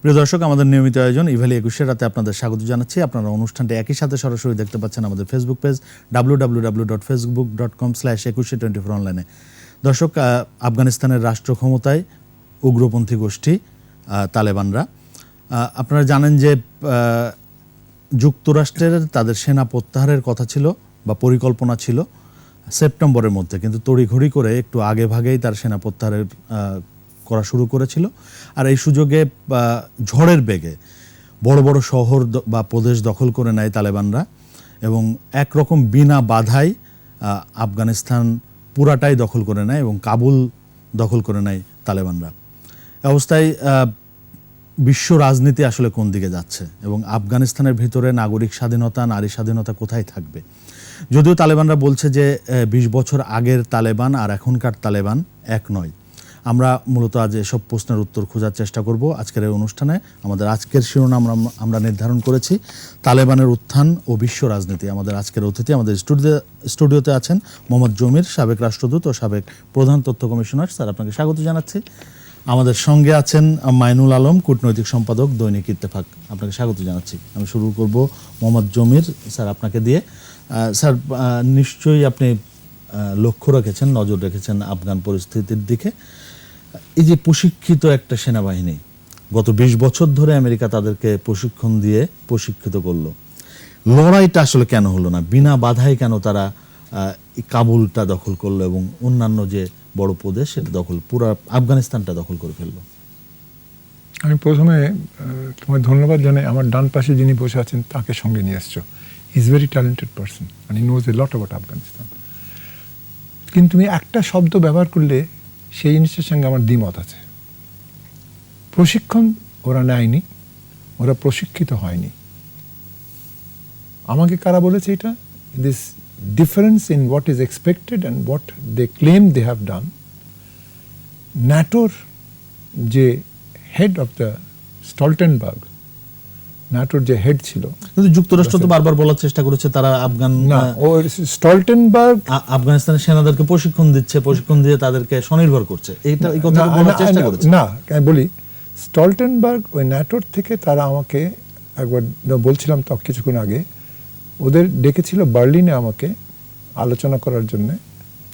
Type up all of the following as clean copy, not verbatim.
প্রিয় দর্শক, আমাদের নিয়মিত আয়োজন ইভ্যালি 21 রাতে আপনাদের স্বাগত জানাচ্ছি। আপনারা অনুষ্ঠানটি একই সাথে সরাসরি দেখতে পাচ্ছেন আমাদের ফেসবুক পেজ www.facebook.com/2124 অনলাইনে। দর্শক, আফগানিস্তানের রাষ্ট্র ক্ষমতায় উগ্রপন্থী গোষ্ঠী তালেবানরা। আপনারা জানেন যে যুক্তরাষ্ট্রের তাদের সেনা প্রত্যাহারের কথা ছিল বা পরিকল্পনা ছিল সেপ্টেম্বরের মধ্যে, কিন্তু তড়িঘড়ি করে একটু আগে ভাগেই তার সেনা প্রত্যাহারের করা শুরু করেছিল। আর এই সুযোগে ঝড়ের বেগে বড় বড় শহর বা প্রদেশ দখল করে নেয় তালেবানরা এবং একরকম বিনা বাধায় আফগানিস্তান পুরাটাই দখল করে নেয় এবং কাবুল দখল করে নেয় তালেবানরা। অবস্থায় বিশ্ব রাজনীতি আসলে কোন দিকে যাচ্ছে এবং আফগানিস্তানের ভিতরে নাগরিক স্বাধীনতা, নারী স্বাধীনতা কোথায় থাকবে? যদিও তালেবানরা বলছে যে 20 বছর আগের তালেবান আর এখনকার তালেবান এক নয়। আমরা মূলত আজ এসব প্রশ্নের উত্তর খোঁজার চেষ্টা করব আজকের এই অনুষ্ঠানে। আমাদের আজকের শিরোনাম আমরা নির্ধারণ করেছি তালেবানের উত্থান ও বিশ্ব রাজনীতি। আমাদের আজকের অতিথি আমাদের স্টুডিওতে আছেন মোহাম্মদ জমির, সাবেক রাষ্ট্রদূত ও সাবেক প্রধান তথ্য কমিশনার। স্যার, আপনাকে স্বাগত জানাচ্ছি। আমাদের সঙ্গে আছেন মাইনুল আলম, কূটনৈতিক সম্পাদক, দৈনিক ইত্তেফাক। আপনাকে স্বাগত জানাচ্ছি। আমি শুরু করব মোহাম্মদ জমির স্যার আপনাকে দিয়ে। স্যার, নিশ্চয়ই আপনি লক্ষ্য রেখেছেন, নজর রেখেছেন আফগান পরিস্থিতির দিকে। এই যে প্রশিক্ষিত একটা সেনাবাহিনী, গত 20 বছর ধরে আমেরিকা তাদেরকে প্রশিক্ষণ দিয়ে প্রশিক্ষিত করলো, লড়াইটা আসলে কেন হলো না? বিনা বাধায় কেন তারা কাবুলটা দখল করলো এবং অন্যান্য যে বড় প্রদেশ সেটা পুরো আফগানিস্তানটা দখল করে ফেললো? আমি প্রথমে তোমার ধন্যবাদ জানাই। আমার ডান পাশে যিনি বসে আছেন তাকে সঙ্গে নিয়ে এসছো। Is very talented person and he knows a lot about Afghanistan. কিন্তু তুমি একটা শব্দ ব্যবহার করলে সেই জিনিসটার সঙ্গে আমার দ্বিমত আছে। প্রশিক্ষণ ওরা নেয়নি, ওরা প্রশিক্ষিত হয়নি। আমাকে কারা বলেছে এটা? This difference in what is expected and what they claim they have done. ন্যাটোর যে হেড অফ দ্য স্টলটেনবার্গ, ন্যাটোর যে হেড ছিল, কিন্তু যুক্তরাষ্ট্র তো বারবার বলার চেষ্টা করেছে তারা আফগান না, ও স্টলটেনবার্গ আফগানিস্তানের সেনাদেরকে প্রশিক্ষণ দিচ্ছে, প্রশিক্ষণ দিয়ে তাদেরকে স্বনির্ভর করছে। এইটা এই কথা বলার চেষ্টা করেছে। না, আমি বলি স্টলটেনবার্গ ওই ন্যাটোর থেকে তারা আমাকে একবার বলছিলাম তো কিছুক্ষণ আগে, ওদের ডেকেছিল বার্লিনে আমাকে আলোচনা করার জন্য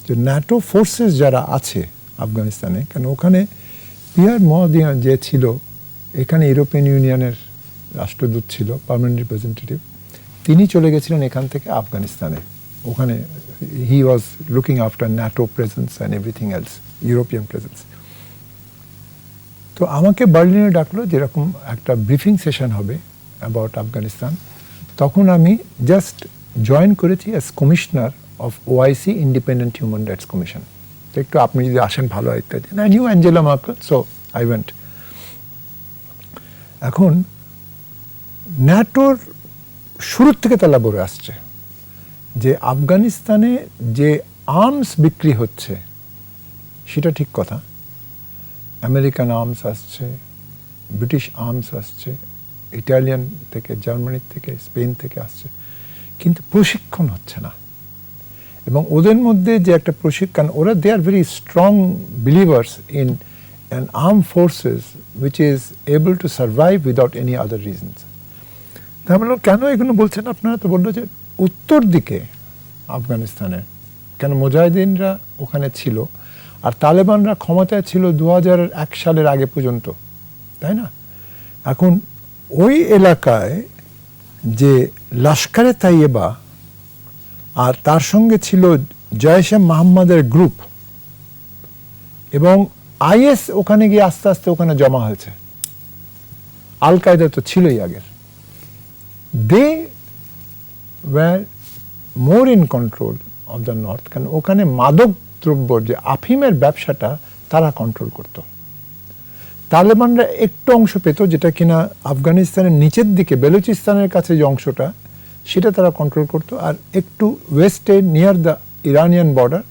যে ন্যাটো ফোর্সেস যারা আছে আফগানিস্তানে, কেন ওখানে পিয়ার মহদিয়া যে ছিল, এখানে ইউরোপিয়ান ইউনিয়নের রাষ্ট্রদূত ছিল, পার্মানেন্ট রিপ্রেজেন্টেটিভ, তিনি চলে গেছিলেন এখান থেকে আফগানিস্তানে। ওখানে he was looking after NATO presence and everything else, European presence. তো আমাকে বার্লিনে ডাকলো, যেরকম একটা ব্রিফিং সেশন হবে অ্যাবাউট আফগানিস্তান। তখন আমি জাস্ট জয়েন করেছি as commissioner of OIC, independent human rights commission. তো একটু আপনি যদি আসেন ভালো হয় ইত্যাদি। I knew Angela Merkel, so I went. এখন ন্যাটোর শুরুর থেকে তালা বলে আসছে যে আফগানিস্তানে যে আর্মস বিক্রি হচ্ছে সেটা ঠিক কথা। আমেরিকান আর্মস আসছে, ব্রিটিশ আর্মস আসছে, ইটালিয়ান থেকে, জার্মানি থেকে, স্পেন থেকে আসছে, কিন্তু প্রশিক্ষণ হচ্ছে না। এবং ওদের মধ্যে যে একটা প্রশিক্ষণ, ওরা they are very strong believers in an arm forces which is able to survive without any other reasons. তা বললো কেন এগুলো বলছেন আপনারা? তো বললো যে উত্তর দিকে আফগানিস্তানের, কেন মুজাহিদিনরা ওখানে ছিল আর তালেবানরা ক্ষমতায় ছিল 2001 সালের আগে পর্যন্ত, তাই না? এখন ওই এলাকায় যে লস্করে তাইয়েবা আর তার সঙ্গে ছিল জয়শে মোহাম্মদের গ্রুপ এবং আইএস ওখানে গিয়ে আস্তে আস্তে ওখানে জমা হয়েছে। আল কায়দা তো ছিলই আগের। They were more in control of the north, কারণ ওখানে মাদক দ্রব্য যে আফিমের ব্যবসাটা তারা কন্ট্রোল করত। তালেবানরা একটু অংশ পেত, যেটা কিনা আফগানিস্তানের নিচের দিকে বেলুচিস্তানের কাছে যে অংশটা, সেটা তারা কন্ট্রোল করত, আর একটু ওয়েস্টে near the Iranian border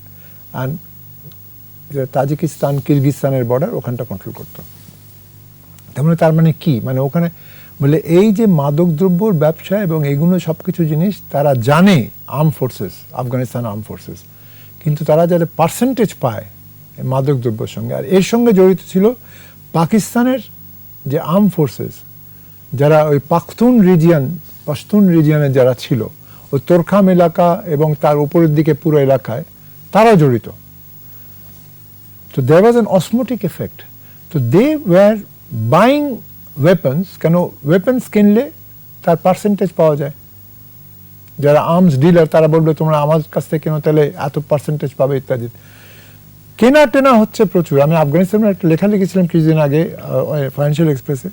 and Tajikistan, কিরগিস্তানের বর্ডার, ওখানটা কন্ট্রোল করত। তার মানে কি? মানে ওখানে বলে এই যে মাদকদ্রব্যর ব্যবসা এবং এইগুলো সব কিছু জিনিস তারা জানে arm forces, Afghanistan arm forces, কিন্তু তারা যাতে পার্সেন্টেজ পায় মাদকদ্রব্যের সঙ্গে, আর এর সঙ্গে জড়িত ছিল পাকিস্তানের যে আর্ম ফোর্সেস যারা ওই পাশতুন রিজিয়নে যারা ছিল, ওই তোরখাম এলাকা এবং তার উপরের দিকে পুরো এলাকায় তারা জড়িত। তো দেয়ার ওয়াজ অ্যান অসমোটিক এফেক্ট। তো দে ওয়ার বাইং ওয়েপন্স, কেন ওয়েপন্স কিনলে তার পার্সেন্টেজ পাওয়া যায়। যারা আর্মস ডিলার তারা বলবে তোমরা আমার কাছ থেকে কেন, তাহলে এত পার্সেন্টেজ পাবে ইত্যাদি। কেনা টেনা হচ্ছে প্রচুর। আমি আফগানিস্তানের একটা লেখা লিখেছিলাম কিছুদিন আগে ফাইন্যান্সিয়াল এক্সপ্রেসে,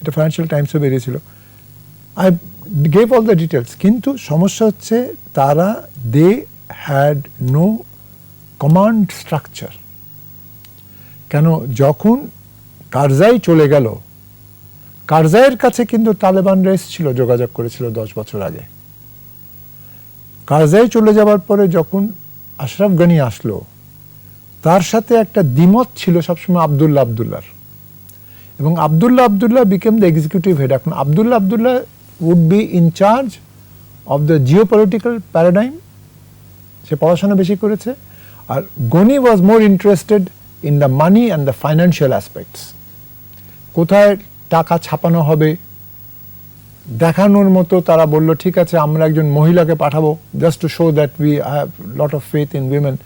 এটা ফাইন্যান্সিয়াল টাইমসও বেরিয়েছিল। I gave all the details. কিন্তু সমস্যা হচ্ছে তারা they had no command structure. কেন যখন কারজাই চলে গেল, কারজাইয়ের কাছে কিন্তু তালেবানরা এসেছিল, যোগাযোগ করেছিল 10 বছর আগে। কারজাই চলে যাওয়ার পরে যখন আশরাফ গনি আসলো, তার সাথে একটা দ্বিমত ছিল সবসময় আবদুল্লাহ এবং Abdullah became the executive head. এখন Abdullah would be in charge of the geopolitical paradigm. সে পড়াশোনা বেশি করেছে। আর Ghani was more interested in the money and the financial aspects. কোথায় টাকা ছাপানো হবে দেখানোর মতো তারা বলল, ঠিক আছে আমরা একজন মহিলাকে পাঠাবো, just to show that we have lot of faith in women.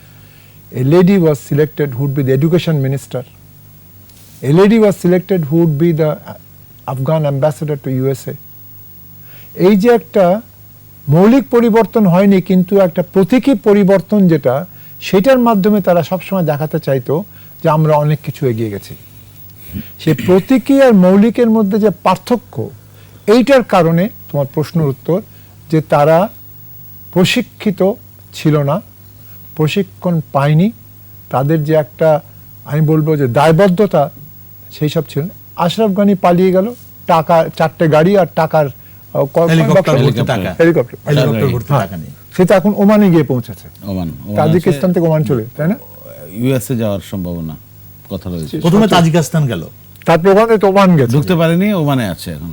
A lady was selected who would be the education minister. A lady was selected who would be the Afghan ambassador to USA. এই যে একটা মৌলিক পরিবর্তন হয়নি, কিন্তু একটা প্রতীকী পরিবর্তন যেটা, সেটার মাধ্যমে তারা সবসময় দেখাতে চাইতো যে আমরা অনেক কিছু এগিয়ে গেছি। সেই প্রতীকী আর মৌলিকের মধ্যে যে পার্থক্য, এইটার কারণে তোমার প্রশ্নের উত্তর যে তারা প্রশিক্ষিত ছিল না, প্রশিক্ষণ পায়নি, তাদের যে একটা আমি বলবো যে দায়বদ্ধতা সেই সব ছিল না। আশরাফ গনি পালিয়ে গেল, টাকা 4টে গাড়ি আর টাকার হেলিকপ্টার, সেটা এখন ওমানে গিয়ে পৌঁছেছে। তাজিকিস্তান থেকে ওমান চলে, তাই না, ইউএসএ যাওয়ার সম্ভাবনা কথা রয়েছে। প্রথমে তাজিকিস্তান গেল, তারপর ওখানে তো ওমান গেছে, ঢুকতে পারেনি, ওমানে আছে এখন।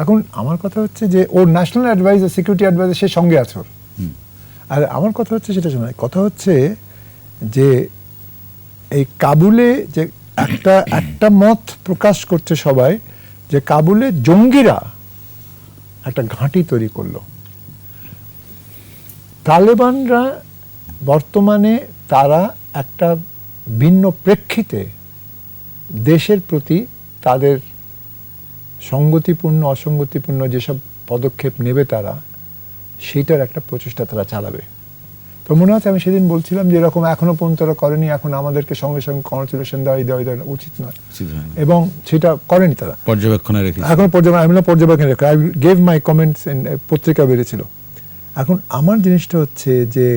এখন আমার কথা হচ্ছে যে ওর ন্যাশনাল অ্যাডভাইজার, সিকিউরিটি অ্যাডভাইজার সে সঙ্গে আছে ওর। আর আমার কথা হচ্ছে সেটা শোনায়, কথা হচ্ছে যে এই কাবুলে যে একটা মত প্রকাশ করছে সবাই যে কাবুলে জঙ্গিরা একটা ঘাঁটি তৈরি করলো। তালেবানরা বর্তমানে তারা একটা ভিন্ন প্রেক্ষিতে দেশের প্রতি তাদের সঙ্গতিপূর্ণ অসঙ্গতিপূর্ণ যেসব পদক্ষেপ নেবে তারা, সেইটার একটা প্রচেষ্টা তারা চালাবে। তো মনে হচ্ছে আমি সেদিন বলছিলাম যে এরকম এখনো পর্যন্ত তারা করেনি, এখন আমাদেরকে সঙ্গে সঙ্গে কনসুলেশন দেওয়া উচিত নয়, এবং সেটা করেনি তারা, পর্যবেক্ষণে রেখেছে এখন পর্যবেক্ষণে রেখে। I gave my comments in পত্রিকা বেরিয়েছিল। এখন আমার জিনিসটা হচ্ছে যে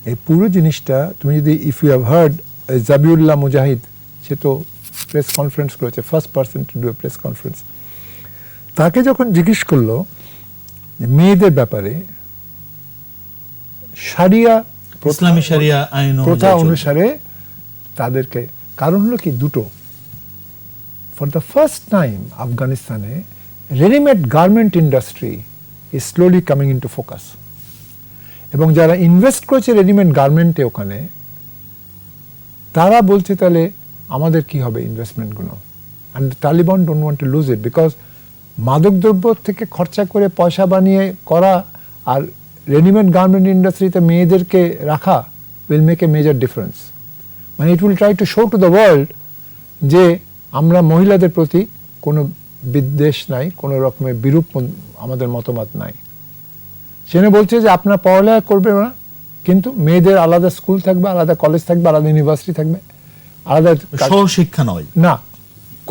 এই পুরো জিনিসটা তুমি যদি if you have heard Zabiullah Mujahid, সে তো প্রেস কনফারেন্স করেছে, first person to do a press conference. তাকে যখন জিজ্ঞেস করলো মেয়েদের ব্যাপারে শারিয়া ইসলামী শারিয়া আইন প্রথা অনুসারে তাদেরকে, কারণ হলো কি দুটো, ফর দ্য ফার্স্ট টাইম আফগানিস্তানে readymade garment industry is slowly coming into focus, এবং যারা ইনভেস্ট করেছে রেডিমেড গার্মেন্টে ওখানে, তারা বলছে তাহলে আমাদের কি হবে ইনভেস্টমেন্টগুলো। And Taliban don't want to lose it, because মাদকদ্রব্য থেকে খরচা করে পয়সা বানিয়ে করা আর রেডিমেড গার্মেন্ট ইন্ডাস্ট্রিতে মেয়েদেরকে রাখা will make a major difference. মানে it will try to show to the world যে আমরা মহিলাদের প্রতি কোনো বিদ্বেষ নাই, কোনো রকমের বিরূপ আমাদের মতামত নাই। সেখানে বলছে যে আপনারা পড়ালেখা করবে না, কিন্তু মেয়েদের আলাদা স্কুল থাকবে, আলাদা কলেজ থাকবে, আলাদা ইউনিভার্সিটি থাকবে, আলাদা শিক্ষা নয় না,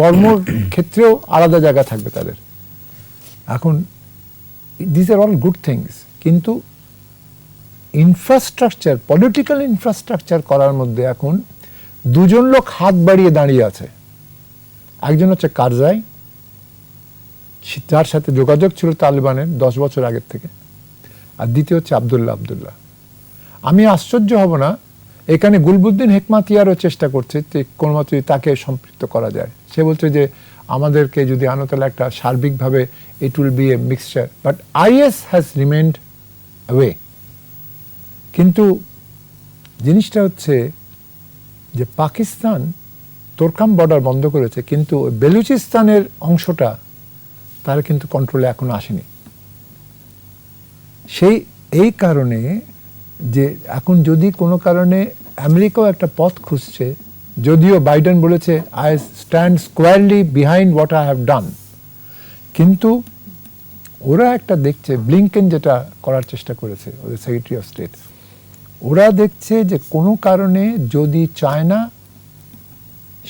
কর্মক্ষেত্রেও আলাদা জায়গা থাকবে তাদের। এখন this are all good things, কিন্তু ইনফ্রাস্ট্রাকচার, পলিটিক্যাল ইনফ্রাস্ট্রাকচার করার মধ্যে এখন দুজন লোক হাত বাড়িয়ে দাঁড়িয়ে আছে। একজন হচ্ছে কারজাই, যার সাথে যোগাযোগ ছিল তালিবানের 10 বছর আগের থেকে, আর দ্বিতীয় হচ্ছে আবদুল্লাহ। আমি আশ্চর্য হব না এখানে গুলবুদ্দিন হেকমাতিয়ারও চেষ্টা করছে যে কোনোমতে তাকে সম্পৃক্ত করা যায়। সে বলছে যে আমাদেরকে যদি আনো তাহলে একটা সার্বিকভাবে it will B A mixture, but is has রিমেন্ড away. কিন্তু জিনিসটা হচ্ছে যে পাকিস্তান তোরকাম বর্ডার বন্ধ করেছে, কিন্তু ওই বেলুচিস্তানের অংশটা তারা কিন্তু কন্ট্রোলে এখনো আসেনি। এই কারণে যে এখন যদি কোনো কারণে আমেরিকাও একটা পথ খুঁজছে, যদিও বাইডেন বলেছে I stand squarely behind what I have done, কিন্তু ওরা একটা দেখছে, ব্লিংকেন যেটা করার চেষ্টা করেছে ওদের সেক্রেটারি অফ স্টেট, ওরা দেখছে যে কোনো কারণে যদি চায়না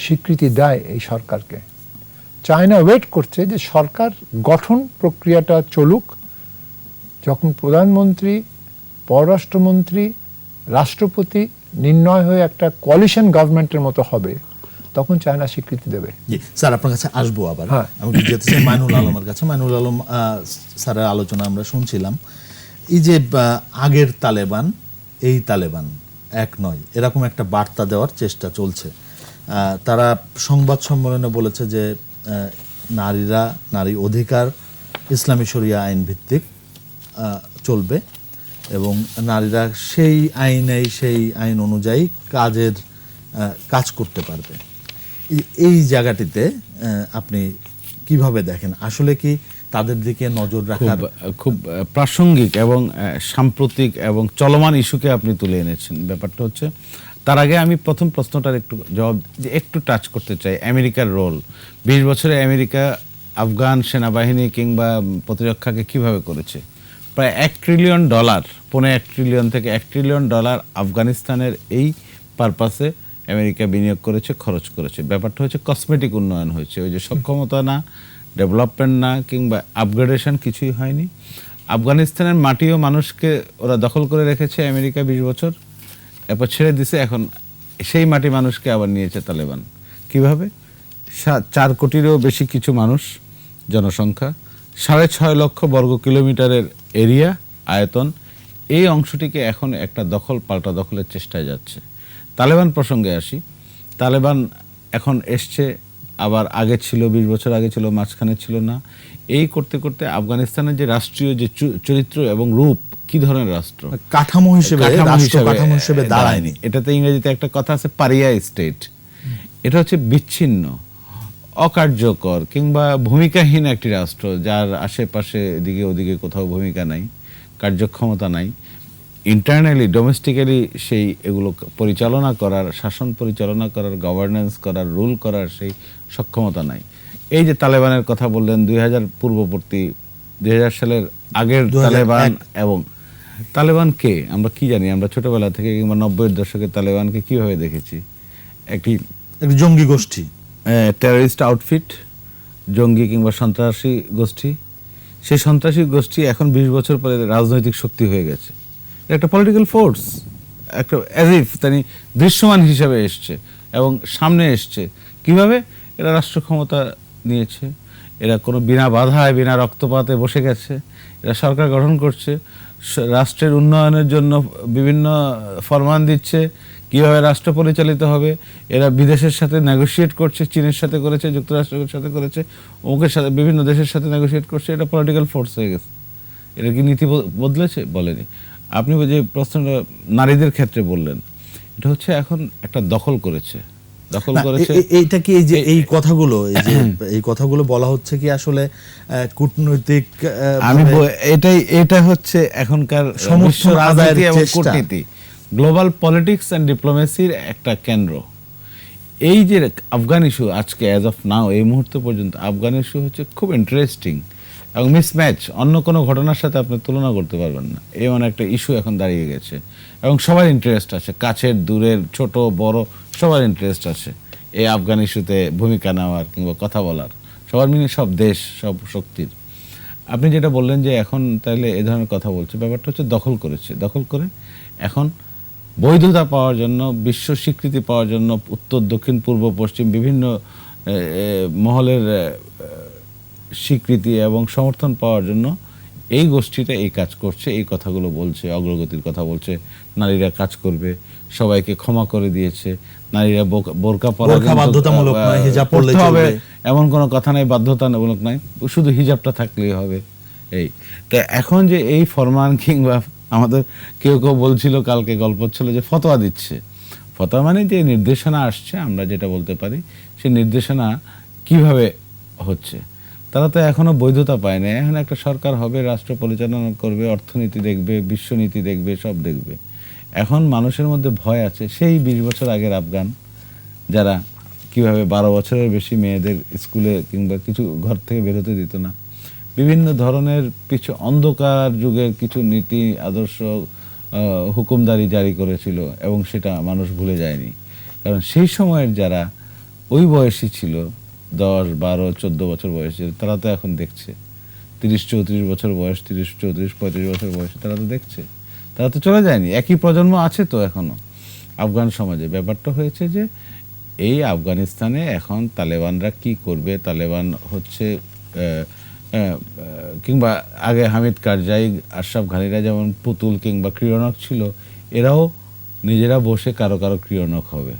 স্বীকৃতি দেয় এই সরকারকে, চায়না ওয়েট করছে যে সরকার গঠন প্রক্রিয়াটা চলুক, যখন প্রধানমন্ত্রী, পররাষ্ট্রমন্ত্রী, রাষ্ট্রপতি নির্ণয় হয়ে একটা কোয়ালিশন গভর্নমেন্টের মতো হবে, তখন চায়না স্বীকৃতি দেবে। জি স্যার, আপনার কাছে আসবো আবার। হ্যাঁ। আমি যেতে চাই মাইনুল আলমের কাছে। মাইনুল আলম স্যারের আলোচনা আমরা শুনছিলাম, এই যে আগের তালেবান এই তালেবান এক নয়, এরকম একটা বার্তা দেওয়ার চেষ্টা চলছে। তারা সংবাদ সম্মেলনে বলেছে যে নারীরা, নারী অধিকার ইসলামী শরিয়া আইন ভিত্তিক চলবে এবং নারীরা সেই আইন অনুযায়ী কাজ করতে পারবে। এই জায়গাটিতে আপনি কিভাবে দেখেন? আসলে কি তাদের দিকে নজর রাখার খুব প্রাসঙ্গিক এবং সাম্প্রতিক এবং চলমান ইস্যুকে আপনি তুলে এনেছেন। ব্যাপারটা হচ্ছে, তার আগে আমি প্রথম প্রশ্নটার একটু টাচ করতে চাই। আমেরিকার রোল 20 বছরে আমেরিকা আফগান সেনাবাহিনী কিংবা প্রতিরক্ষাকে কিভাবে করেছে। প্রায় $1 ট্রিলিয়ন, $1.5 ট্রিলিয়ন থেকে $1 ট্রিলিয়ন আফগানিস্তানের এই পারপাসে আমেরিকা বিনিয়োগ করেছে, খরচ করেছে। ব্যাপারটা হচ্ছে কসমেটিক উন্নয়ন হয়েছে, ওই যে সক্ষমতা না, ডেভেলপমেন্ট না, কিংবা আপগ্রেডেশন কিছুই হয়নি। আফগানিস্তানের মাটি ও মানুষকে ওরা দখল করে রেখেছে আমেরিকা 20 বছর, এরপর ছেড়ে দিছে। এখন সেই মাটি মানুষকে আবার নিয়েছে তালেবান। কিভাবে? 4 কোটিরও বেশি কিছু মানুষ, জনসংখ্যা, 6.5 লক্ষ বর্গ কিলোমিটারের এরিয়া, আয়তন, এই অংশটিকে এখন একটা পাল্টা দখলের চেষ্টায় যাচ্ছে। তালেবান প্রসঙ্গে আসি। তালেবান এখন এসছে, আবার আগে ছিল, 20 বছর আগে ছিল, মাঝখানে ছিল না। এই করতে করতে আফগানিস্তানের যে রাষ্ট্রীয় যে চরিত্র এবং রূপ, কি ধরনের রাষ্ট্র, কাঠামো হিসেবে দাঁড়ায়নি। এটাতে ইংরেজিতে একটা কথা আছে, পারিয়া স্টেট। এটা হচ্ছে বিচ্ছিন্ন, অকার্যকর কিংবা ভূমিকাহীন একটি রাষ্ট্র, যার আশেপাশে এদিকে ওদিকে কোথাও ভূমিকা নাই, কার্যক্ষমতা নাই, ইন্টারনালি ডোমেস্টিক্যালি সেই এগুলো পরিচালনা করার, শাসন পরিচালনা করার, গভর্নেন্স করার, রুল করার সেই সক্ষমতা নাই। এই যে তালেবানের কথা বললেন, 2000 পূর্ববর্তী, 2000 সালের আগের তালেবান, এবং তালেবান কে আমরা কি জানি? আমরা ছোটবেলা থেকে কিংবা 90-এর দশকে তালেবানকে কিভাবে দেখেছি? একটি জঙ্গি গোষ্ঠী, টেররিস্ট আউটফিট, জঙ্গি কিংবা সন্ত্রাসী গোষ্ঠী। সেই সন্ত্রাসী গোষ্ঠী এখন 20 বছর পরে রাজনৈতিক শক্তি হয়ে গেছে, একটা পলিটিক্যাল ফোর্স, একটা অ্যাজিফ দৃশ্যমান হিসাবে এসছে এবং সামনে এসছে। কিভাবে? এরা রাষ্ট্র ক্ষমতা নিয়েছে, এরা কোনো বিনা বাধায়, বিনা রক্তপাতে বসে গেছে, এরা সরকার গঠন করছে, রাষ্ট্রের উন্নয়নের জন্য বিভিন্ন ফরমান দিচ্ছে, কিভাবে রাষ্ট্র পরিচালিত হবে। এরা বিদেশের সাথে নেগোশিয়েট করছে, চীনের সাথে করেছে, যুক্তরাষ্ট্রের সাথে করেছে, অমুকের সাথে, বিভিন্ন দেশের সাথে নেগোশিয়েট করছে। এটা পলিটিক্যাল ফোর্স হয়ে গেছে। এটা কি নীতি বদলেছে? বলেনি। আপনি যে প্রশ্নটা নারীদের ক্ষেত্রে বললেন, এটা হচ্ছে এখন একটা দখল করেছে। এইটা কি এই যে এই কথাগুলো বলা হচ্ছে কি আসলে কূটনৈতিক? এটা হচ্ছে এখনকার বিশ্ব রাজনীতি এবং কূটনীতি, গ্লোবাল পলিটিক্স অ্যান্ড ডিপ্লোমেসির একটা কেন্দ্র। এই যে আফগান ইস্যু আজকে অ্যাজ অফ নাও, এই মুহূর্ত পর্যন্ত আফগান ইস্যু হচ্ছে খুব ইন্টারেস্টিং এবং মিসম্যাচ, অন্য কোনো ঘটনার সাথে আপনি তুলনা করতে পারবেন না। এমন একটা ইস্যু এখন দাঁড়িয়ে গেছে এবং সবার ইন্টারেস্ট আছে, কাছের দূরের ছোট বড় সবার ইন্টারেস্ট আছে এই আফগান ইস্যুতে ভূমিকা নেওয়ার কিংবা কথা বলার, সবার মিলে, সব দেশ, সব শক্তির। আপনি যেটা বললেন যে এখন তাহলে এ ধরনের কথা বলছে, ব্যাপারটা হচ্ছে দখল করেছে, দখল করে এখন বৈধতা পাওয়ার জন্য, বিশ্ব স্বীকৃতি পাওয়ার জন্য, উত্তর দক্ষিণ পূর্ব পশ্চিম বিভিন্ন মহলের স্বীকৃতি এবং সমর্থন পাওয়ার জন্য এই গোষ্ঠীটা এই কাজ করছে, এই কথাগুলো বলছে, অগ্রগতির কথা বলছে, নারীরা কাজ করবে, সবাইকে ক্ষমা করে দিয়েছে, নারীরা বোরকা পরা বাধ্যতামূলক নয়, হিজাব পরলেই চলবে, এমন কোনো কথা নাই, বাধ্যতামূলক নাই, শুধু হিজাবটা থাকলেই হবে। এই তো এখন যে এই ফরমান, কিংবা আমাদের কেউ কেউ বলছিল, কালকে গল্প ছিল যে ফতোয়া দিচ্ছে, ফতোয়া মানে যে নির্দেশনা আসছে, আমরা যেটা বলতে পারি সেই নির্দেশনা কিভাবে হচ্ছে। তারা তো এখনো বৈধতা পায় না। এখন একটা সরকার হবে, রাষ্ট্র পরিচালনা করবে, অর্থনীতি দেখবে, বিশ্বনীতি দেখবে, সব দেখবে। এখন মানুষের মধ্যে ভয় আছে সেই 20 বছর আগের আফগান, যারা কিভাবে 12 বছরের বেশি মেয়েদের স্কুলে কিংবা কিছু ঘর থেকে বেরোতে দিত না, বিভিন্ন ধরনের কিছু অন্ধকার যুগের কিছু নীতি আদর্শ হুকুমদারি জারি করেছিল, এবং সেটা মানুষ ভুলে যায়নি। কারণ সেই সময়ের যারা ওই বয়সী ছিল, 10, 12, 14 বছর বয়সী, তারা তো এখন দেখছে 30, 34 বছর বয়স, 30, 34, 35 বছর বয়সে তারা তো দেখছে, তারা তো চলে যায়নি। একই প্রজন্ম আছে তো এখনো আফগান সমাজে। ব্যাপারটা হয়েছে যে এই আফগানিস্তানে এখন তালেবানরা কি করবে, তালেবান হচ্ছে কিংবা আগে হামিদ কারজাই, আশরাফ ঘানিরা যেমন পুতুল কিংবা ক্রিয়নক ছিল, এরাও নিজেরা বসে কারো কারো ক্রিয়নক হবে,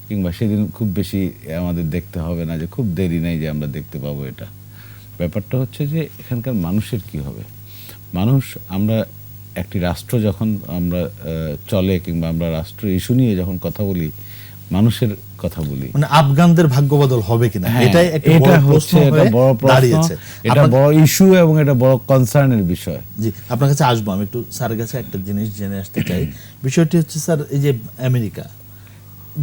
কিংবা সেদিন খুব বেশি আমাদের দেখতে হবে না, যে খুব দেরি নেই যে আমরা দেখতে পাবো এটা। ব্যাপারটা হচ্ছে যে এখানকার মানুষের কি হবে। মানুষ, আমরা একটি রাষ্ট্র যখন আমরা চলে কিংবা আমরা রাষ্ট্র ইস্যু নিয়ে যখন কথা বলি, মানুষের কথা বলি। মানে আফগানদের ভাগ্য বদল হবে কিনা, হ্যাঁ, এটাই একটা এটা বড় হচ্ছে প্রশ্ন এটা হয়ে বড় প্রশ্ন, দাঁড়িয়েছে। এটা বড় ইস্যু এবং এটা বড় কনসার্নের বিষয়। জি, আপনার কাছে আসবো। আমি একটু স্যারের কাছে একটা জিনিস জেনে আসতে চাই। বিষয়টি হচ্ছে স্যার, এই যে আমেরিকা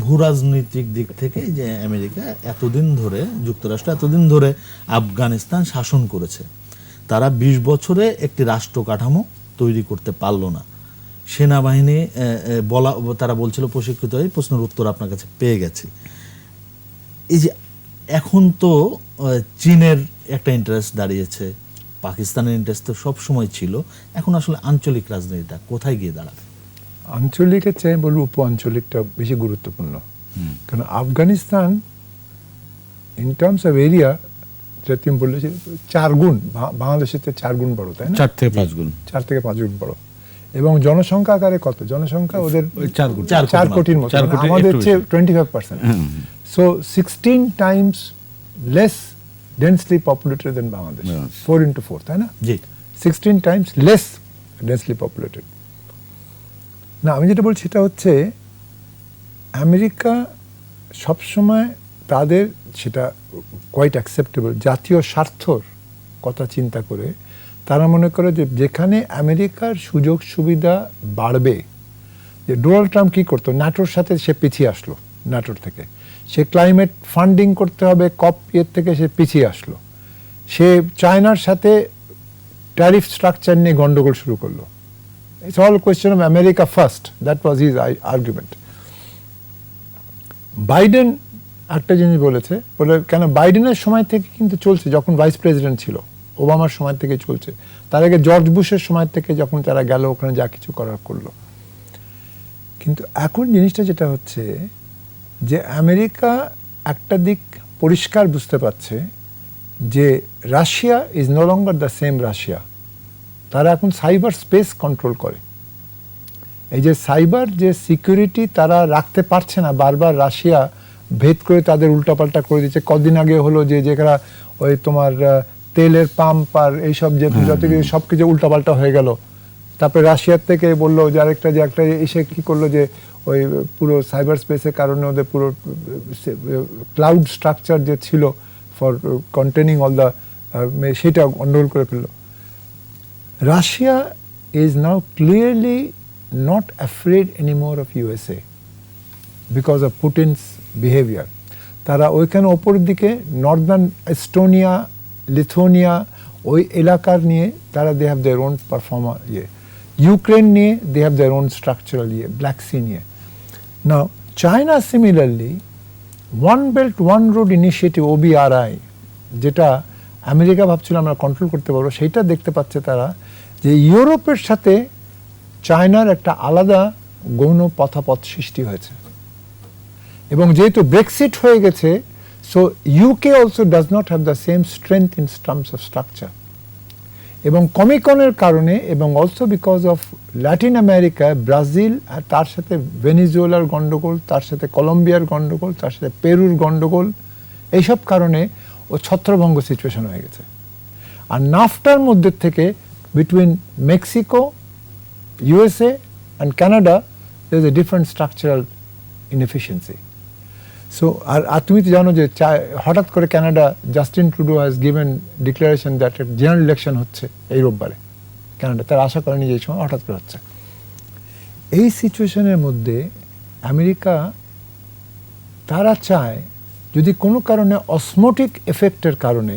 ভূ রাজনৈতিক দিক থেকে, যে আমেরিকা এতদিন ধরে, যুক্তরাষ্ট্র এতদিন ধরে আফগানিস্তান শাসন করেছে, তারা 20 বছরে একটি রাষ্ট্র কাঠামো তৈরি করতে পারলো না। সেনাবাহিনী বলা, তারা বলছিল প্রশিক্ষিত হয়ে, প্রশ্নের উত্তর আপনার কাছে পেয়ে গেছে। এই যে এখন তো চীনের একটা ইন্টারেস্ট দাঁড়িয়েছে, পাকিস্তানের ইন্টারেস্ট তো সবসময় ছিল, এখন আসলে আঞ্চলিক রাজনীতিটা কোথায় গিয়ে দাঁড়াবে? আঞ্চলিকের চেয়ে বলবো উপ আঞ্চলিকটা বেশি গুরুত্বপূর্ণ। কারণ Afghanistan in terms of area, যেটা তুমি বললে যে 4 গুণ, বাংলাদেশের থেকে 4 গুণ বড়, তাই না? 4 থেকে 5 গুণ। 4 থেকে 5 গুণ বড়। এবং জনসংখ্যা আকারে কত? জনসংখ্যা ওদের 4 কোটির মতো, 4 কোটি, আমাদের একটু চেয়ে বেশি। 25%। So 16 times less densely populated than Bangladesh. 4 into 4, তাই না? জি, 16 টাইমস লেস ডেন্সলি পপুলেটেড। না, আমি যেটা বলছি সেটা হচ্ছে আমেরিকা সবসময় তাদের, সেটা কোয়াইট অ্যাকসেপ্টেবল, জাতীয় স্বার্থর কথা চিন্তা করে তারা মনে করে যে যেখানে আমেরিকার সুযোগ সুবিধা বাড়বে, যে ডোনাল্ড ট্রাম্প কী করতো, ন্যাটোর সাথে সে পিছিয়ে আসলো, ন্যাটোর থেকে সে ক্লাইমেট ফান্ডিং করতে হবে কপ এর থেকে সে পিছিয়ে আসলো, সে চায়নার সাথে ট্যারিফ স্ট্রাকচার নিয়ে গন্ডগোল শুরু করলো। It's all a question of America first. That was his argument. Biden একটা জিনিস বলেছে, বলে কেন বাইডেনের সময় থেকে কিন্তু চলছে, যখন ভাইস প্রেসিডেন্ট ছিল, ওবামার সময় থেকে চলছে, তার আগে জর্জ বুশের সময় থেকে যখন তারা গেল ওখানে যা কিছু করার করলো। কিন্তু এখন জিনিসটা যেটা হচ্ছে যে আমেরিকা একটা দিক পরিষ্কার বুঝতে পারছে যে Russia is no longer the same Russia. তারা এখন সাইবার স্পেস কন্ট্রোল করে। এই যে সাইবার যে সিকিউরিটি তারা রাখতে পারছে না, বারবার রাশিয়া ভেদ করে তাদের উল্টাপাল্টা করে দিচ্ছে। কদিন আগে হলো যে যেখানে ওই তোমার তেলের পাম্প আর এইসব যে যত কিছু সব কিছু উল্টাপাল্টা হয়ে গেল। তারপরে রাশিয়ার থেকে বললো যে আরেকটা, যে একটা এসে কী করলো, যে ওই পুরো সাইবার স্পেসের কারণে ওদের পুরো ক্লাউড স্ট্রাকচার যে ছিল ফর কন্টেনিং অল দ্য, সেটা গন্ডগোল করে ফেললো। Russia is now clearly not afraid anymore of USA because of Putin's behavior. তারা ওইখানে ওপর দিকে নর্দার্ন এস্টোনিয়া, লিথুয়ানিয়া, ওই এলাকার নিয়ে তারা they have their own performer Ukraine নিয়ে they have their own structural Black Sea নিয়ে। Now China similarly one belt one road initiative, OBRI, যেটা আমেরিকা ভাবছিল আমরা কন্ট্রোল করতে পারবো, সেইটা দেখতে পাচ্ছে তারা যে ইউরোপের সাথে চায়নার একটা আলাদা গৌণ পথাপথ সৃষ্টি হয়েছে। এবং যেহেতু ব্রেক্সিট হয়ে গেছে, so UK also does not have the same strength in terms of structure. এবং কমিকনের কারণে, এবং also because of Latin America, Brazil আর তার সাথে ভেনিজুয়েলার গন্ডগোল, তার সাথে কলম্বিয়ার গন্ডগোল, তার সাথে পেরুর গন্ডগোল, এইসব কারণে ও ছত্রভঙ্গ সিচুয়েশন হয়ে গেছে। আর নাফটার মধ্যে থেকে between Mexico, USA and Canada, there is a different structural inefficiency. So, আর তুমি তো জানো যে হঠাৎ করে Canada, Justin Trudeau has given declaration that general election হচ্ছে এই রোববারে কানাডা, তার আশা করেনি যে এই সময় হঠাৎ করে হচ্ছে। এই সিচুয়েশনের মধ্যে আমেরিকা তারা চায় যদি কোনো কারণে অসমোটিক এফেক্টের কারণে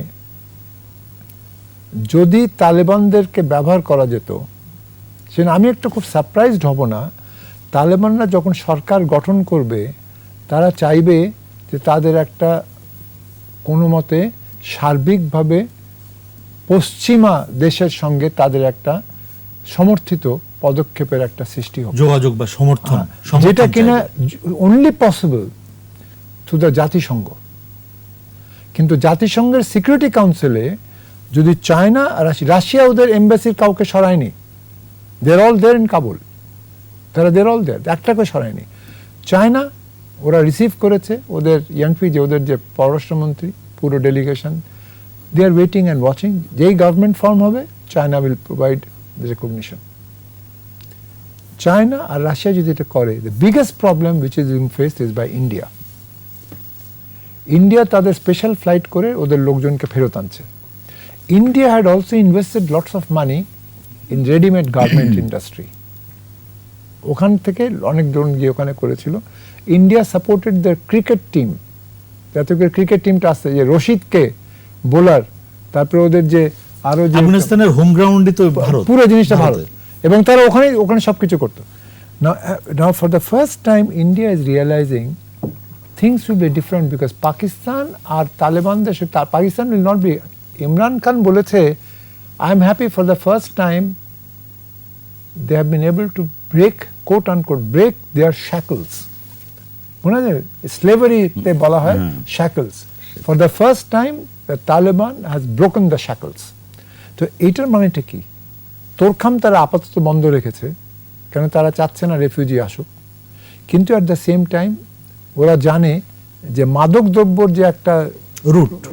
যদি তালেবানদেরকে ব্যবহার করা যেত, সেটা আমি একটু খুব সারপ্রাইজড হব না, তালেবানরা যখন সরকার গঠন করবে তারা চাইবে যে তাদের একটা কোনো মতে সার্বিকভাবে পশ্চিমা দেশের সঙ্গে তাদের একটা সমর্থিত পদক্ষেপের একটা সৃষ্টি হবে, যোগাযোগ বা সমর্থন, যেটা কিনা অনলি পসিবল থ্রু দ্য জাতিসংঘ। কিন্তু জাতিসংঘের সিকিউরিটি কাউন্সিলে যদি চায়না আর রাশিয়া ওদের এমবাসির কাউকে সরায়নি, দেয়ার অল দেয়ার ইন কাবুল, তারা দেয়ার অল দেয়ার, একটাকে সরায়নি। চায়না ওরা রিসিভ করেছে ওদের ইয়াংফি, যে ওদের যে পররাষ্ট্রমন্ত্রী পুরো delegation, they are waiting and watching, যেই গভর্নমেন্ট ফর্ম হবে China will provide the recognition. China আর রাশিয়া যদি এটা করে, the biggest problem which is being faced is by India. India তাদের স্পেশাল ফ্লাইট করে ওদের লোকজনকে ফেরত আনছে। India had also invested lots of money in readymade garment industry, ওখান থেকে অনেক জন গিয়ে ওখানে করেছিল। India supported the cricket team, যাতে করে ক্রিকেট টিমটা আসছে, যে রশিদকে বোলার, তারপরে ওদের যে আরো যে আফগানিস্তানের হোম গ্রাউন্ডই তো ভারত, পুরো জিনিসটা ভারত, এবং তারা ওখানে সবকিছু করতো। Now for the first time India is realizing things will be different because Pakistan আর তালেবানদের সাথে, Pakistan will not be, Imran Khan বলেছে I am happy for the first time they have been able to break, quote unquote, break their shackles. মনে আছে স্লেভারিতে বলা হয় shackles. For the first time the Taliban has broken the shackles. তো এইটার মানেটা কি? তোরখাম তারা আপাতত বন্ধ রেখেছে, কেন তারা চাচ্ছে না রেফিউজি আসুক, কিন্তু অ্যাট দ্য সেম টাইম ওরা জানে যে মাদক দ্রব্যর যে একটা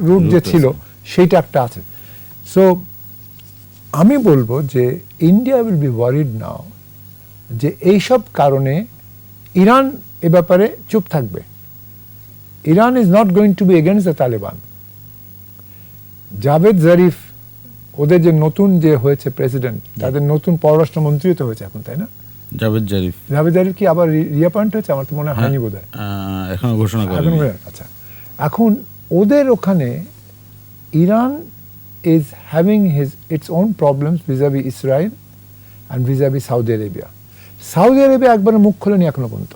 রুট যে ছিল সেইটা একটা আছে। সো আমি বলবো যে ইন্ডিয়া উইল বি ওয়ারিড নাও যে এইসব কারণে ইরান এ ব্যাপারে চুপ থাকবে। Iran is not going to B against the Taliban. Javed Zarif ওদের যে নতুন যে হয়েছে প্রেসিডেন্ট, তাদের নতুন পররাষ্ট্রমন্ত্রী তো হয়েছে এখন, তাই না? জাভেদ জারিফ কি আবার রিঅ্যাপয়েন্ট হয়েছে? আমার তো মনে হয়নি বোধহয়, এখনো ঘোষণা করেনি। আচ্ছা, এখন ওদের ওখানে Iran is having its own problems vis-a-vis Israel and vis-a-vis Saudi Arabia. Saudi Arabia একবার মুখ খোলেনি এখনো পর্যন্ত।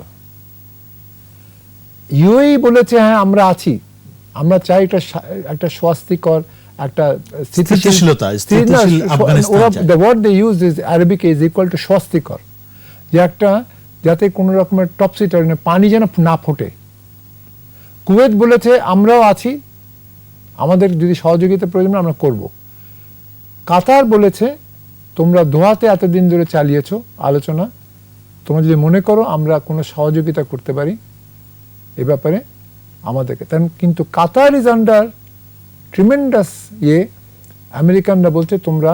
ইউএই বলেছে হ্যাঁ আমরা আছি, আমরা চাই একটা স্বাস্থ্যকর একটা স্থিতিশীলতা, the word they use is Arabic is equal to স্বাস্থ্যকর, যে একটা যাতে কোনো রকমের টপসিটার পানি যেন না ফোটে। কুয়েত বলেছে আমরাও আছি, আমাদের যদি সহযোগিতা প্রয়োজন আমরা করব। কাতার বলেছে তোমরা দোহাতে এতদিন ধরে চালিয়েছো আলোচনা, তোমরা যদি মনে করো আমরা কোনো সহযোগিতা করতে পারি এ ব্যাপারে আমাদেরকে, কিন্তু কাতার ইজ আন্ডার ট্রিমেন্ডাস আমেরিকানরা বলছে তোমরা